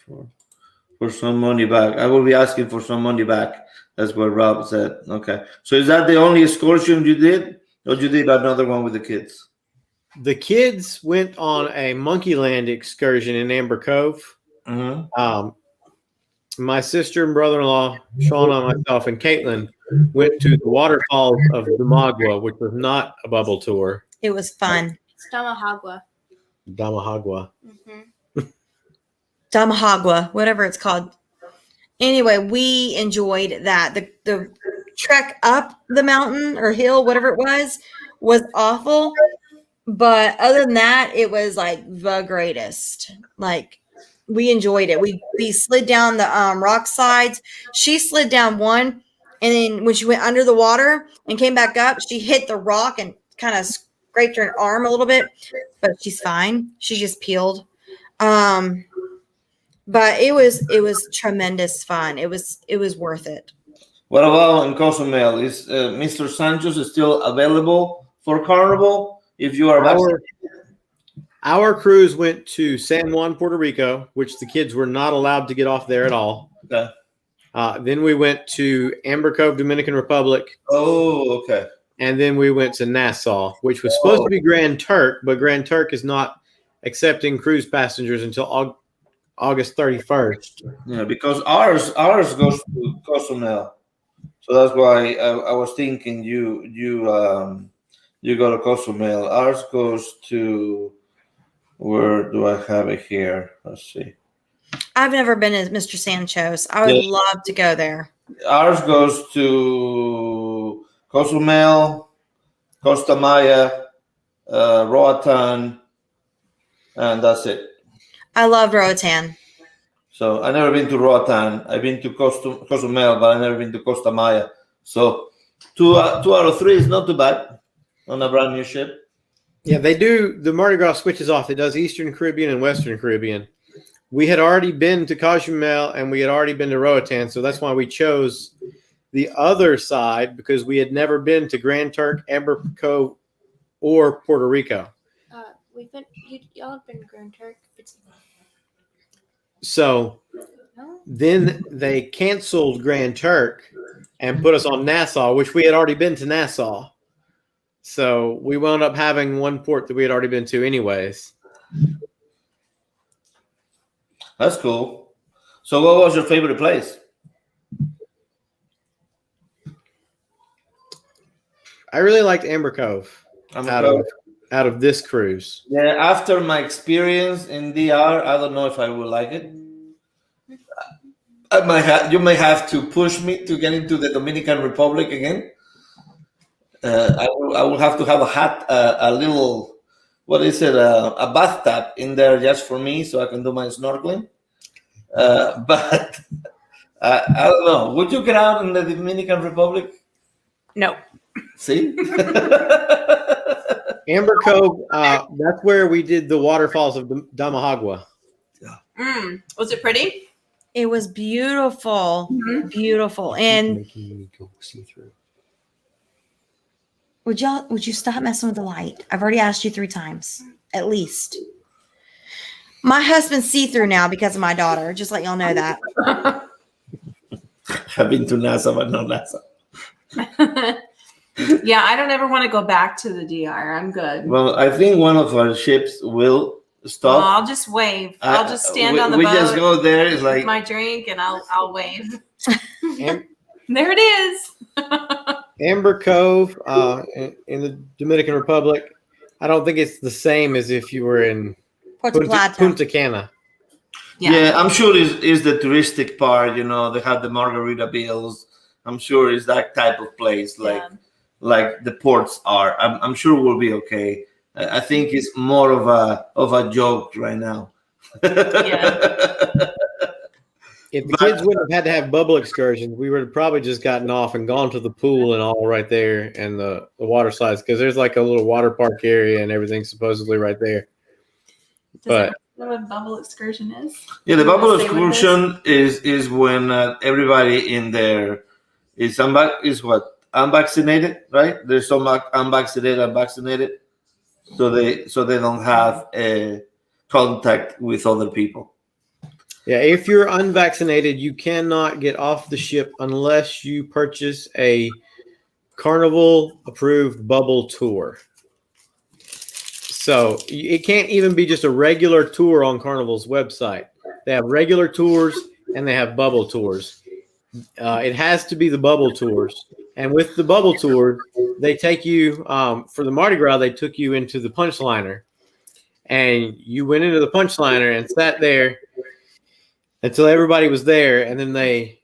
A: for some money back. I will be asking for some money back. That's what Rob said. Okay. So is that the only excursion you did? Or you did another one with the kids?
C: The kids went on a Monkeyland excursion in Amber Cove. My sister and brother-in-law, Shauna, myself, and Caitlin went to the waterfalls of Damagua, which was not a bubble tour.
D: It was fun.
E: Damahagua.
D: Damahagua, whatever it's called. Anyway, we enjoyed that. The trek up the mountain or hill, whatever it was awful. But other than that, it was like the greatest. Like, we enjoyed it. We slid down the rock sides. She slid down one, and then when she went under the water and came back up, she hit the rock and kind of scraped her arm a little bit. But she's fine. She just peeled. But it was tremendous fun. It was worth it.
A: What about in Cozumel? Is Mr. Sanchez still available for Carnival if you are vaccinated?
C: Our cruise went to San Juan, Puerto Rico, which the kids were not allowed to get off there at all.
A: Okay.
C: Then we went to Amber Cove, Dominican Republic.
A: Oh, okay.
C: And then we went to Nassau, which was supposed to be Grand Turk, but Grand Turk is not accepting cruise passengers until August 31st.
A: Yeah, because ours goes to Cozumel, so that's why I was thinking you go to Cozumel. Ours goes to, where do I have it here? Let's see.
D: I've never been to Mr. Sancho's. I would love to go there.
A: Ours goes to Cozumel, Costa Maya, Roatan, and that's it.
D: I loved Roatan.
A: So I never been to Roatan. I've been to Cozumel, but I never been to Costa Maya. So 2 out of 3 is not too bad on a brand new ship.
C: Yeah, they do. The Mardi Gras switches off. It does Eastern Caribbean and Western Caribbean. We had already been to Cozumel and we had already been to Roatan, so that's why we chose the other side, because we had never been to Grand Turk, Amber Cove, or Puerto Rico.
E: Y'all have been to Grand Turk.
C: So then they canceled Grand Turk and put us on Nassau, which we had already been to Nassau. So we wound up having one port that we had already been to anyways.
A: That's cool. So what was your favorite place?
C: I really liked Amber Cove out of this cruise.
A: Yeah, after my experience in DR, I don't know if I will like it. You may have to push me to get into the Dominican Republic again. I will have to have a little, what is it, a bathtub in there just for me so I can do my snorkeling. But I don't know. Would you get out in the Dominican Republic?
B: No.
A: See?
C: Amber Cove, that's where we did the waterfalls of Damahagua.
B: Was it pretty?
D: It was beautiful.
B: Mm-hmm.
D: Beautiful. And
C: Making me go see through.
D: would you stop messing with the light? I've already asked you 3 times, at least. My husband's see-through now because of my daughter. Just let y'all know that.
A: I've been to NASA, but not NASA.
B: Yeah, I don't ever want to go back to the DR. I'm good.
A: Well, I think one of our ships will stop.
B: Well, I'll just wave. I'll just stand on the
A: we
B: boat.
A: We just go there. It's
B: with
A: like
B: my drink, and I'll wave.
C: Am-
B: There it is.
C: Amber Cove in the Dominican Republic. I don't think it's the same as if you were in
D: Puerto Plata.
C: Punta Cana.
A: Yeah, I'm sure it's the touristic part. You know, they have the margarita bills. I'm sure it's that type of place, like the ports are. I'm sure we'll be okay. I think it's more of a joke right now.
B: Yeah.
C: If the kids wouldn't have had to have bubble excursions, we would have probably just gotten off and gone to the pool and all right there and the water slides, because there's like a little water park area and everything supposedly right there.
B: Does that know what bubble excursion is?
A: Yeah, the bubble excursion is when everybody in there is unvaccinated, right? There's some unvaccinated and vaccinated, so they don't have a contact with other people.
C: Yeah, if you're unvaccinated, you cannot get off the ship unless you purchase a Carnival-approved bubble tour. So it can't even be just a regular tour on Carnival's website. They have regular tours and they have bubble tours. It has to be the bubble tours. And with the bubble tour, they take you, for the Mardi Gras, they took you into the punch liner. And you went into the punch liner and sat there until everybody was there, and then they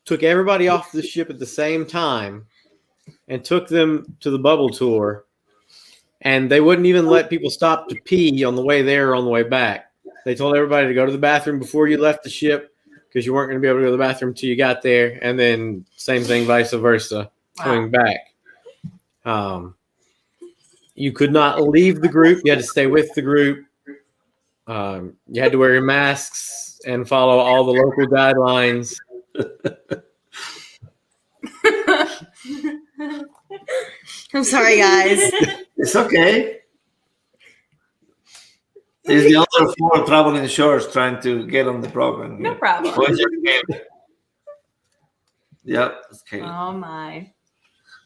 C: took everybody off the ship at the same time and took them to the bubble tour, and they wouldn't even let people stop to pee on the way there or on the way back. They told everybody to go to the bathroom before you left the ship because you weren't going to be able to go to the bathroom until you got there, and then same thing vice versa coming back. You could not leave the group. You had to stay with the group. You had to wear your masks and follow all the local guidelines.
D: I'm sorry, guys.
A: It's okay. It's the other 4 traveling shores trying to get on the program.
B: No problem.
A: Yep. Okay.
B: Oh my.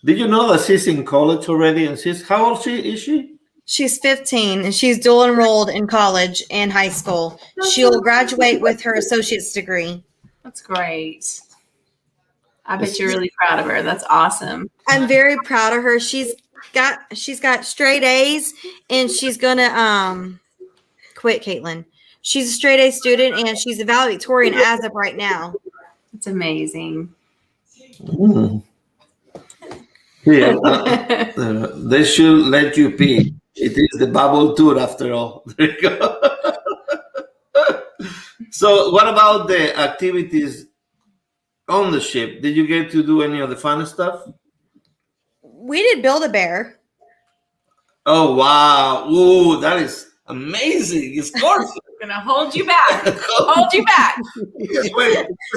A: Did you know that she's in college already? And how old is she?
D: She's 15 and she's dual enrolled in college and high school. She'll graduate with her associate's degree.
B: That's great. I bet you're really proud of her. That's awesome.
D: I'm very proud of her. She's got straight A's, and she's gonna quit, Caitlin. She's a straight A student and she's a valedictorian as of right now.
B: It's amazing.
A: Yeah, they should let you pee. It is the bubble tour after all. There you go. So what about the activities on the ship? Did you get to do any of the fun stuff?
D: We did Build-A-Bear.
A: Oh, wow. Ooh, that is amazing. It's gorgeous.
B: I'm going to hold you back. Hold you back.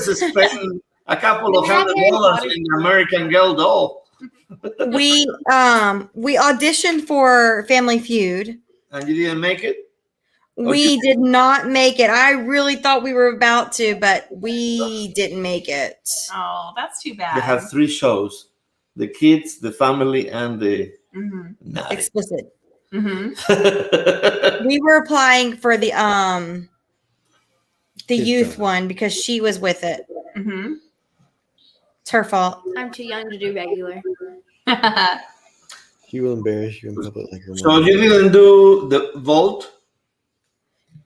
A: Just spend a couple of $100 in the American Girl doll.
D: We auditioned for Family Feud.
A: And you didn't make it?
D: We did not make it. I really thought we were about to, but we didn't make it.
B: Oh, that's too bad.
A: They have 3 shows: the kids, the family, and the
D: explicit.
B: Mm-hmm.
D: We were applying for the youth one because she was with it.
B: Mm-hmm.
D: It's her fault.
E: I'm too young to do regular.
C: She will embarrass you in public like her mom.
A: So you didn't do the vault?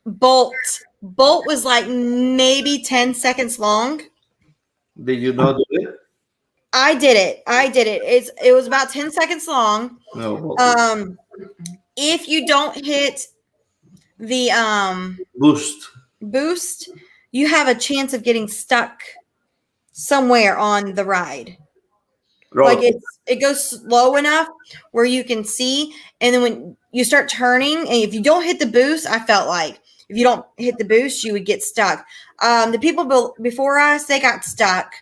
D: Bolt was like maybe 10 seconds long.
A: Did you not do it?
D: I did it. It was about 10 seconds long.
A: No.
D: If you don't hit the boost, you have a chance of getting stuck somewhere on the ride.
A: Right.
D: Like it goes slow enough where you can see, and then when you start turning, and if you don't hit the boost, I felt like if you don't hit the boost, you would get stuck. The people before us, they got stuck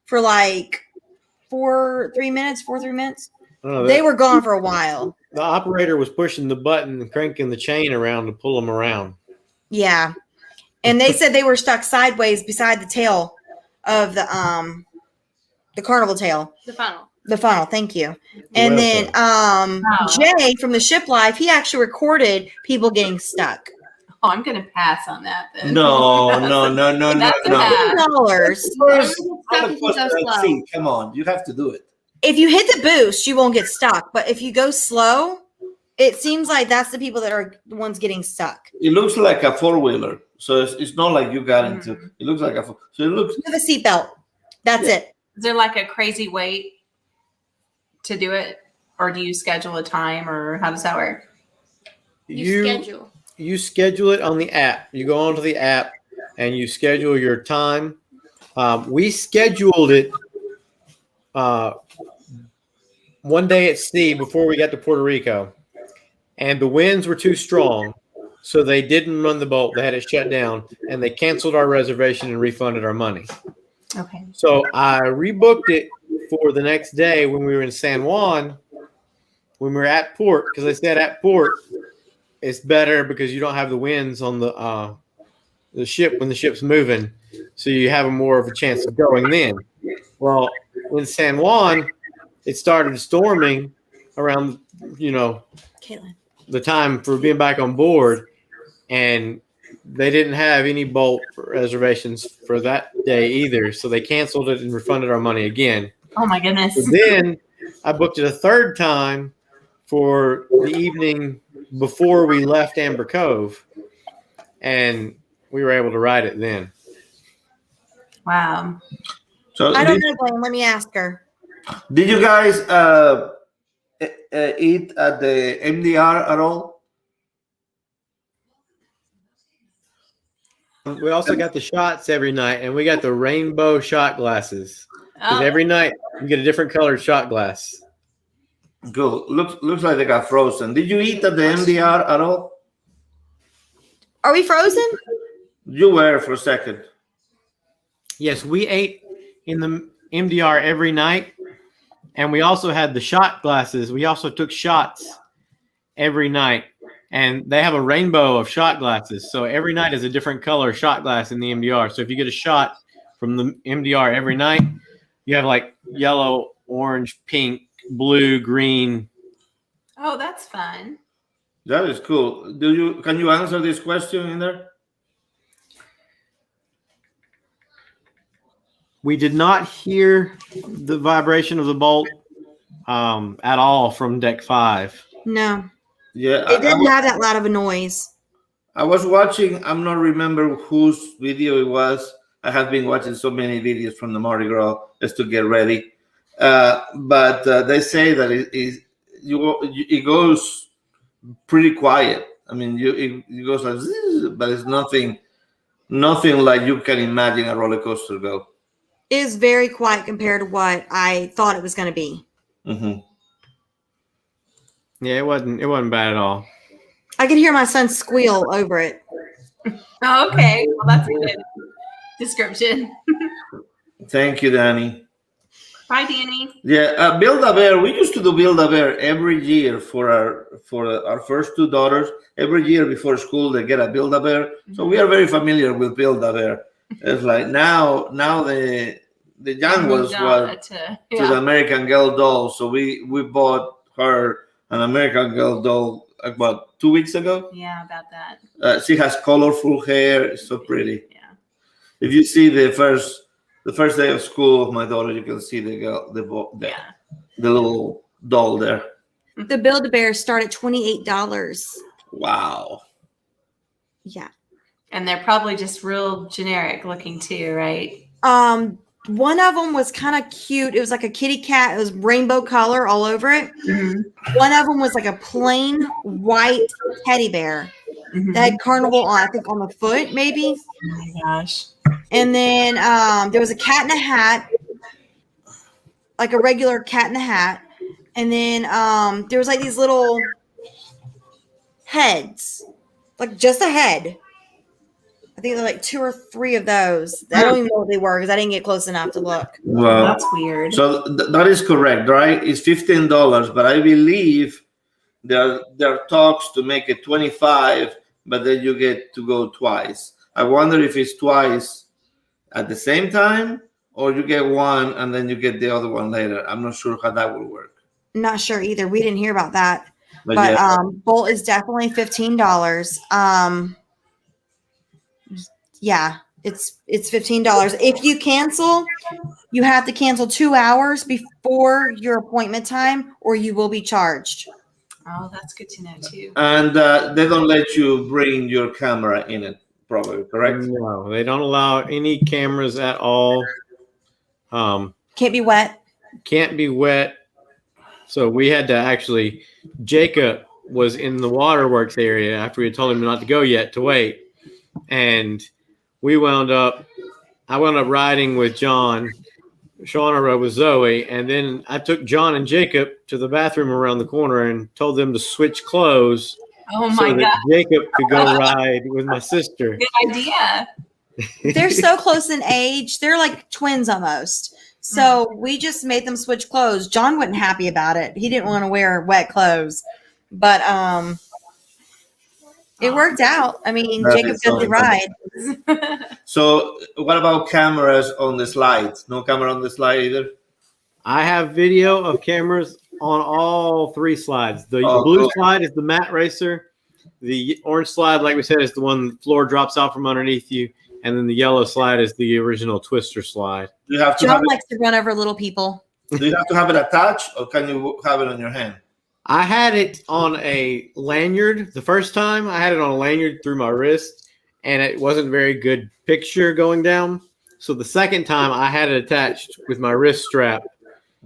D: for like 3 minutes. They were gone for a while.
C: The operator was pushing the button and cranking the chain around to pull them around.
D: Yeah. And they said they were stuck sideways beside the tail of the carnival tail.
E: The funnel.
D: The funnel, thank you. And then Jay from the Ship Life, he actually recorded people getting stuck.
B: Oh, I'm gonna pass on that then.
A: No.
B: That's a
D: $10.
A: Come on, you have to do it.
D: If you hit the boost, you won't get stuck. But if you go slow, it seems like that's the people that are the ones getting stuck.
A: It looks like a 4-wheeler, so it's not like you got into. It looks like so it looks.
D: You have a seatbelt. That's it.
B: Is there like a crazy wait to do it, or do you schedule a time, or how does that work?
C: You schedule it on the app. You go onto the app and you schedule your time. We scheduled it one day at sea before we got to Puerto Rico, and the winds were too strong, so they didn't run the boat. They had it shut down, and they canceled our reservation and refunded our money.
B: Okay.
C: So I rebooked it for the next day when we were in San Juan, when we were at port, because they said at port it's better because you don't have the winds on the ship when the ship's moving, so you have more of a chance of going then. Well, in San Juan, it started storming around,
D: Caitlin.
C: the time for being back on board, and they didn't have any boat reservations for that day either, so they canceled it and refunded our money again.
B: Oh my goodness.
C: So then I booked it a third time for the evening before we left Amber Cove, and we were able to ride it then.
B: Wow.
A: So
D: I don't know, Blaine. Let me ask her.
A: Did you guys eat at the MDR at all?
C: We also got the shots every night, and we got the rainbow shot glasses. Because every night you get a different colored shot glass.
A: Good. Looks like they got frozen. Did you eat at the MDR at all?
D: Are we frozen?
A: You were for a second.
C: Yes, we ate in the MDR every night, and we also had the shot glasses. We also took shots every night, and they have a rainbow of shot glasses. So every night is a different color shot glass in the MDR. So if you get a shot from the MDR every night, you have like yellow, orange, pink, blue, green.
B: Oh, that's fun.
A: That is cool. Can you answer this question in there?
C: We did not hear the vibration of the bolt at all from deck 5.
D: No.
A: Yeah.
D: It didn't have that loud of a noise.
A: I was watching, I'm not remember whose video it was. I have been watching so many videos from the Mardi Gras just to get ready. But they say that it goes pretty quiet. I mean, it goes like, zzz, but it's nothing like you can imagine a roller coaster go.
D: It is very quiet compared to what I thought it was going to be.
A: Mm-hmm.
C: Yeah, it wasn't bad at all.
D: I could hear my son squeal over it.
B: Oh, okay. Well, that's a good description.
A: Thank you, Danny.
B: Bye, Danny.
A: Yeah, Build-A-Bear. We used to do Build-A-Bear every year for our first two daughters. Every year before school, they get a Build-A-Bear. Mm-hmm. So we are very familiar with Build-A-Bear. It's like now the young ones were to the American Girl doll. So we bought her an American Girl doll about 2 weeks ago.
B: Yeah, about that.
A: She has colorful hair. It's so pretty.
B: Yeah.
A: If you see the first day of school of my daughter, you can see the little doll there.
D: The Build-A-Bears start at $28.
A: Wow.
D: Yeah.
B: And they're probably just real generic looking too, right?
D: One of them was kind of cute. It was like a kitty cat. It was rainbow color all over it. Mm-hmm. One of them was like a plain white teddy bear that had carnival on, I think, on the foot, maybe.
B: Oh my gosh.
D: And then there was a cat in a hat, like a regular cat in a hat. And then there was like these little heads, like just a head. I think there were like 2 or 3 of those. I don't even know what they were because I didn't get close enough to look.
A: Well,
B: that's weird.
A: So that is correct, right? It's $15, but I believe there are talks to make it $25, but then you get to go twice. I wonder if it's twice at the same time or you get one and then you get the other one later. I'm not sure how that will work.
D: Not sure either. We didn't hear about that. But
A: yeah.
D: Bolt is definitely $15. Yeah, it's $15. If you cancel, you have to cancel 2 hours before your appointment time, or you will be charged.
B: Oh, that's good to know too.
A: And they don't let you bring your camera in it, probably, correct?
C: No, they don't allow any cameras at all.
D: Can't be wet.
C: Can't be wet. So we had to actually, Jacob was in the waterworks area after we had told him not to go yet, to wait. And I wound up riding with John. Shauna rode with Zoe. And then I took John and Jacob to the bathroom around the corner and told them to switch clothes.
B: Oh my
C: so
B: God.
C: that Jacob could go ride with my sister.
B: Good idea.
D: They're so close in age. They're like twins almost. So we just made them switch clothes. John wasn't happy about it. He didn't want to wear wet clothes. But it worked out. I mean,
A: That
D: Jacob
A: is
D: got the ride.
A: So what about cameras on the slides? No camera on the slide either?
C: I have video of cameras on all 3 slides. The blue
A: cool.
C: slide is the mat racer. The orange slide, like we said, is the one the floor drops out from underneath you. And then the yellow slide is the original twister slide.
A: You have to
D: John likes to run over little people.
A: Do you have to have it attached, or can you have it on your hand?
C: I had it on a lanyard. The first time I had it on a lanyard through my wrist, and it wasn't very good picture going down. So the second time I had it attached with my wrist strap,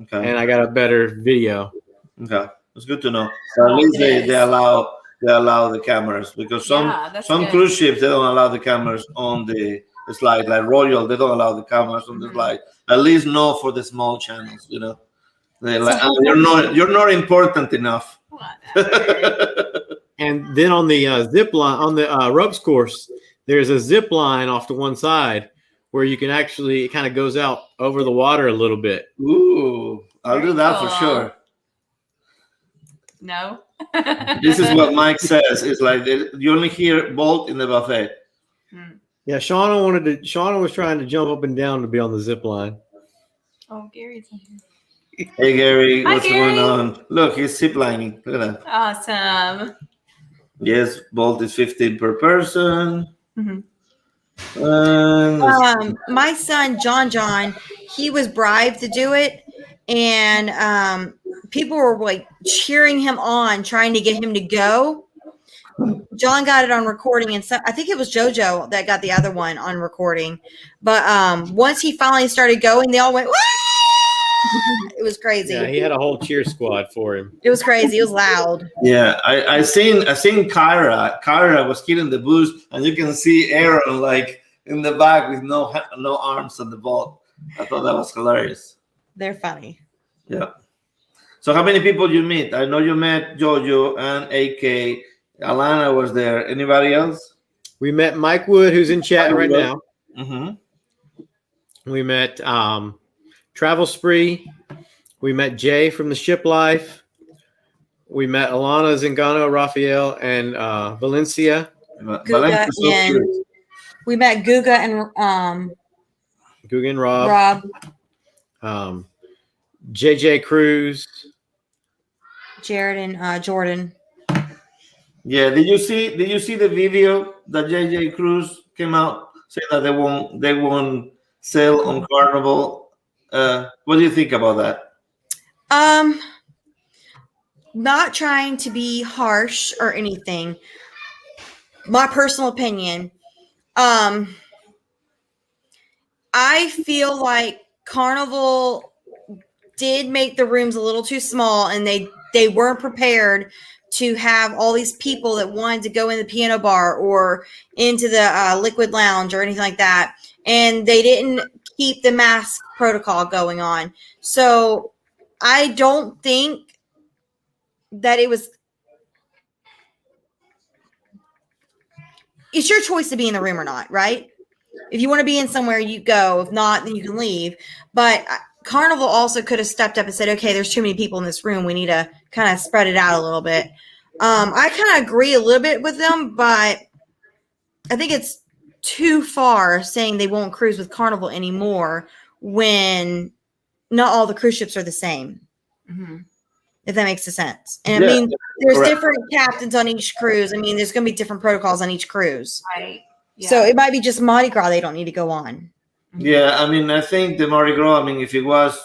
A: Okay.
C: and I got a better video.
A: Okay, it's good to know. So at least they allow the cameras, because some cruise ships, they don't allow the cameras on the slide, like Royal, they don't allow the cameras on the slide. At least no for the small channels, you know. They're like, you're not important enough.
C: And then on the zip line, on the ropes course, there's a zip line off to one side where you can actually, it kind of goes out over the water a little bit.
A: Ooh, I'll do that for sure.
B: No.
A: This is what Mike says. It's like you only hear Bolt in the buffet.
C: Yeah, Shauna was trying to jump up and down to be on the zip line.
B: Oh, Gary's in here.
A: Hey Gary,
B: Hi,
A: what's
B: Gary.
A: going on? Look, he's ziplining. Look at that.
B: Awesome.
A: Yes, Bolt is 15 per person.
D: My son, John, he was bribed to do it. And people were like cheering him on, trying to get him to go. John got it on recording, and I think it was JoJo that got the other one on recording. But once he finally started going, they all went, "Wah!" It was crazy.
C: Yeah, he had a whole cheer squad for him.
D: It was crazy. It was loud.
A: Yeah, I seen Kyra. Kyra was hitting the boost, and you can see Aaron like in the back with no arms on the ball. I thought that was hilarious.
D: They're funny.
A: Yeah. So how many people you meet? I know you met Jojo and AK. Alana was there. Anybody else?
C: We met Mike Wood, who's in chat right now. We met Travel Spree. We met Jay from the Ship Life. We met Alana Zingano, Raphael, and Valencia.
D: Guga and we met Guga and
C: Rob. JJ Cruz.
A: Jared and Jordan. Yeah, did you see the video that JJ Cruz came out saying that they won't sell on Carnival? What do you think about that?
D: Not trying to be harsh or anything. My personal opinion. I feel like Carnival did make the rooms a little too small, and they weren't prepared to have all these people that wanted to go in the piano bar or into the liquid lounge or anything like that. And they didn't keep the mask protocol going on. So I don't think that it's your choice to be in the room or not, right? If you want to be in somewhere, you go. If not, then you can leave. But Carnival also could have stepped up and said, okay, there's too many people in this room. We need to kind of spread it out a little bit. I kind of agree a little bit with them, but I think it's too far saying they won't cruise with Carnival anymore when not all the cruise ships are the same.
B: Mm-hmm.
D: If that makes a sense. And I
A: Yeah,
D: mean, there's
A: correct.
D: different captains on each cruise. I mean, there's going to be different protocols on each cruise.
B: Right. Yeah.
D: So it might be just Mardi Gras they don't need to go on.
A: Yeah, I mean, I think the Mardi Gras, I mean, if it was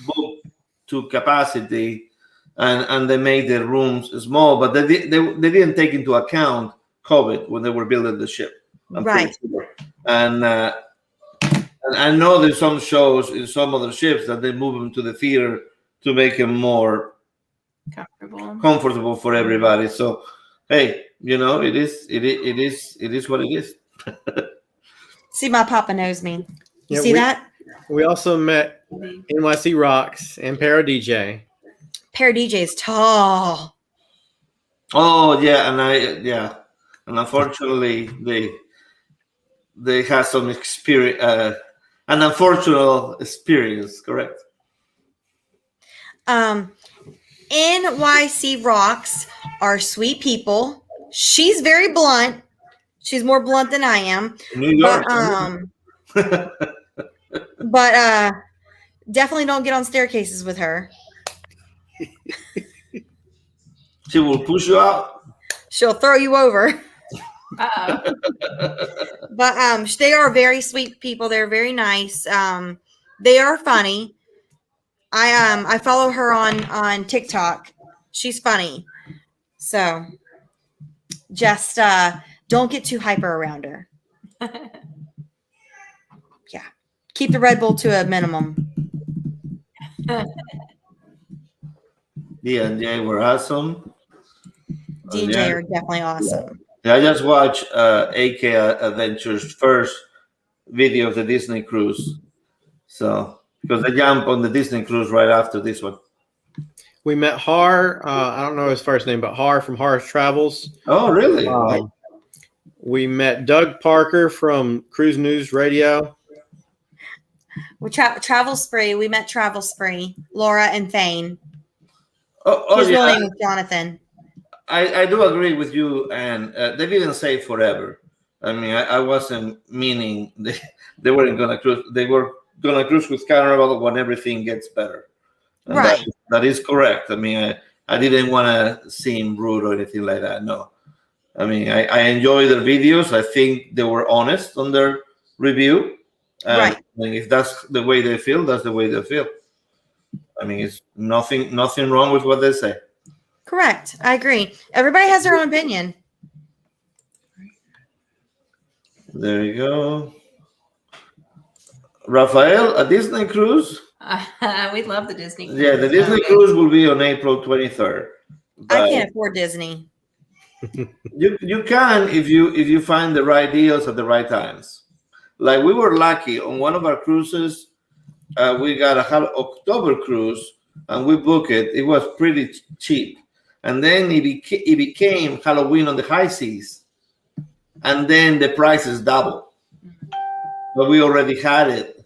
A: booked to capacity and they made the rooms small, but they didn't take into account COVID when they were building the ship. I'm pretty
D: Right.
A: sure. And I know there's some shows in some other ships that they move them to the theater to make them more comfortable for everybody. So, hey, you know, it is what it is.
D: See, my papa knows me. You
C: Yeah,
D: see that?
C: We also met NYC Rocks and Para DJ.
D: Para DJ is tall.
A: Oh yeah, and unfortunately they had some experience, an unfortunate experience. Correct.
D: NYC Rocks are sweet people. She's very blunt. She's more blunt than I am.
A: New York.
D: But definitely don't get on staircases with her.
A: She will push you out.
D: She'll throw you over.
B: Uh-oh.
D: But they are very sweet people. They're very nice. They are funny. I follow her on TikTok. She's funny. So just don't get too hyper around her. Yeah. Keep the Red Bull to a minimum.
A: D&J were awesome.
D: DJ are definitely awesome.
A: Yeah, I just watched AK Adventures' first video of the Disney cruise. So, because they jump on the Disney cruise right after this one.
C: We met Har. I don't know his first name, but Har from Har's Travels.
A: Oh, really?
C: We met Doug Parker from Cruise News Radio.
D: We Travel Spree. We met Travel Spree. Laura and Thane.
A: His
D: real name is Jonathan.
A: I do agree with you, and they didn't say forever. I mean, I wasn't meaning they weren't going to cruise. They were going to cruise with Carnival when everything gets better. And
D: right.
A: That is correct. I mean, I didn't want to seem rude or anything like that. No. I mean, I enjoy their videos. I think they were honest on their review.
D: Right.
A: I mean, if that's the way they feel, that's the way they feel. I mean, it's nothing wrong with what they say.
D: Correct. I agree. Everybody has their own opinion.
A: There you go. Rafael, a Disney cruise?
B: We'd love the Disney cruise.
A: Yeah, the Disney cruise will be on April 23rd.
D: I can't afford Disney.
A: You can if you find the right deals at the right times. Like we were lucky on one of our cruises, we got a October cruise and we booked it. It was pretty cheap, and then it became Halloween on the high seas, and then the prices doubled. But we already had it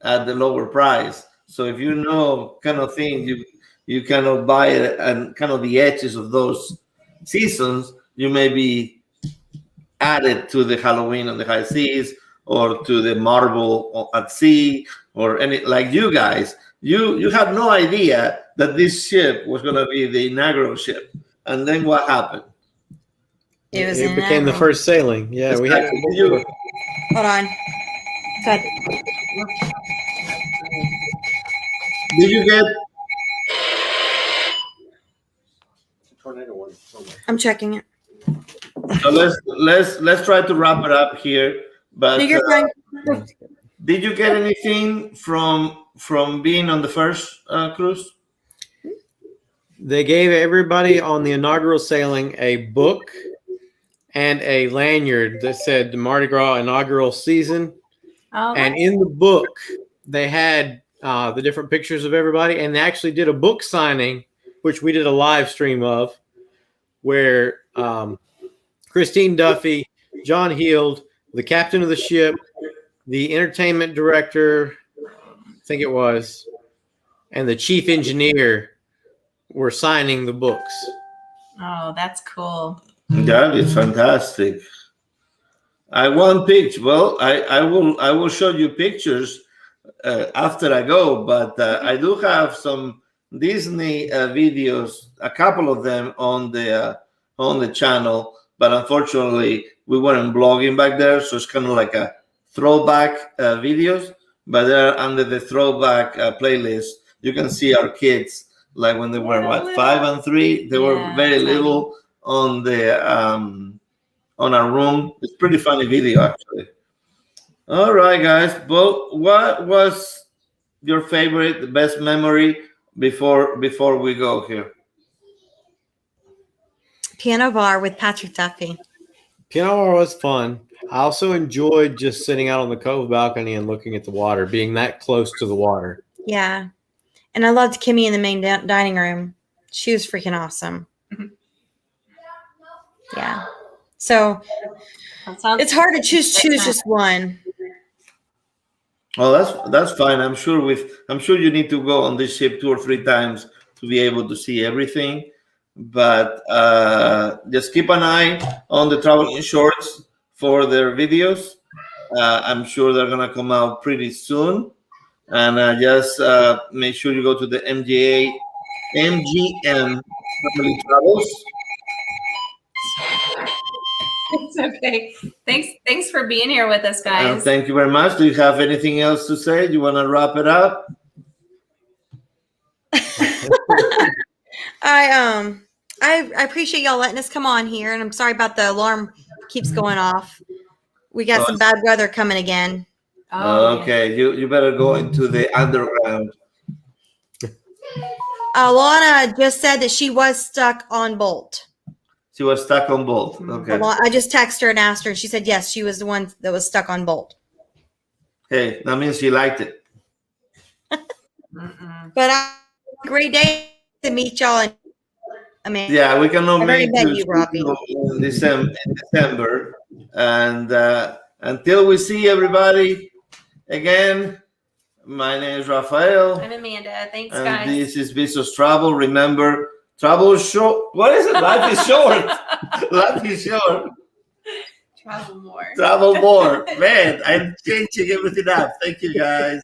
A: at the lower price. So if you know kind of thing, you cannot buy it and kind of the edges of those seasons, you may be added to the Halloween on the high seas or to the Marble at sea or any like you guys. You had no idea that this ship was going to be the inaugural ship, and then what happened?
C: It became the first sailing. Yeah, we had.
D: Hold on. Good.
A: Did you get?
D: I'm checking it.
A: So let's try to wrap it up here. But did you get anything from being on the first cruise?
C: They gave everybody on the inaugural sailing a book and a lanyard that said the Mardi Gras inaugural season.
B: Oh,
C: and in the book, they had the different pictures of everybody, and they actually did a book signing, which we did a live stream of, where Christine Duffy, John Heald, the captain of the ship, the entertainment director, I think it was, and the chief engineer were signing the books.
B: Oh, that's cool.
A: That is fantastic. I want pictures. Well, I will show you pictures after I go. But I do have some Disney videos, a couple of them on the channel. But unfortunately, we weren't blogging back there, so it's kind of like a throwback videos. But they're under the throwback playlist. You can see our kids, like when they were 5 and 3. They were very little on the on our room. It's pretty funny video, actually. All right, guys. Well, what was your favorite, the best memory before we go here?
D: Piano bar with Patrick Duffy.
C: Piano bar was fun. I also enjoyed just sitting out on the cove balcony and looking at the water, being that close to the water.
D: Yeah. And I loved Kimmy in the main dining room. She was freaking awesome. Yeah. So it's hard to choose just one.
A: Oh, that's fine. I'm sure you need to go on this ship 2 or 3 times to be able to see everything. But just keep an eye on the Traveling Shorts for their videos. I'm sure they're gonna come out pretty soon. And just make sure you go to the MGM Family Travels.
B: It's okay. Thanks for being here with us, guys.
A: Thank you very much. Do you have anything else to say? Do you want to wrap it up?
D: I appreciate y'all letting us come on here, and I'm sorry about the alarm keeps going off. We got some bad weather coming again.
B: Oh,
A: okay. You better go into the underground.
D: Lana just said that she was stuck on Bolt.
A: She was stuck on Bolt. Okay.
D: Well, I just texted her and asked her, and she said yes, she was the one that was stuck on Bolt.
A: Hey, that means she liked it.
D: But great day to meet y'all.
A: Yeah, we cannot meet
D: you, Robbie.
A: in December. And until we see everybody again, my name is Rafael.
B: I'm Amanda. Thanks,
A: and
B: guys.
A: This is VISO'S Travel. Remember, travel is short. What is it? Life is short. Life is short.
B: Travel more.
A: Travel more. Man, I'm changing everything up. Thank you, guys.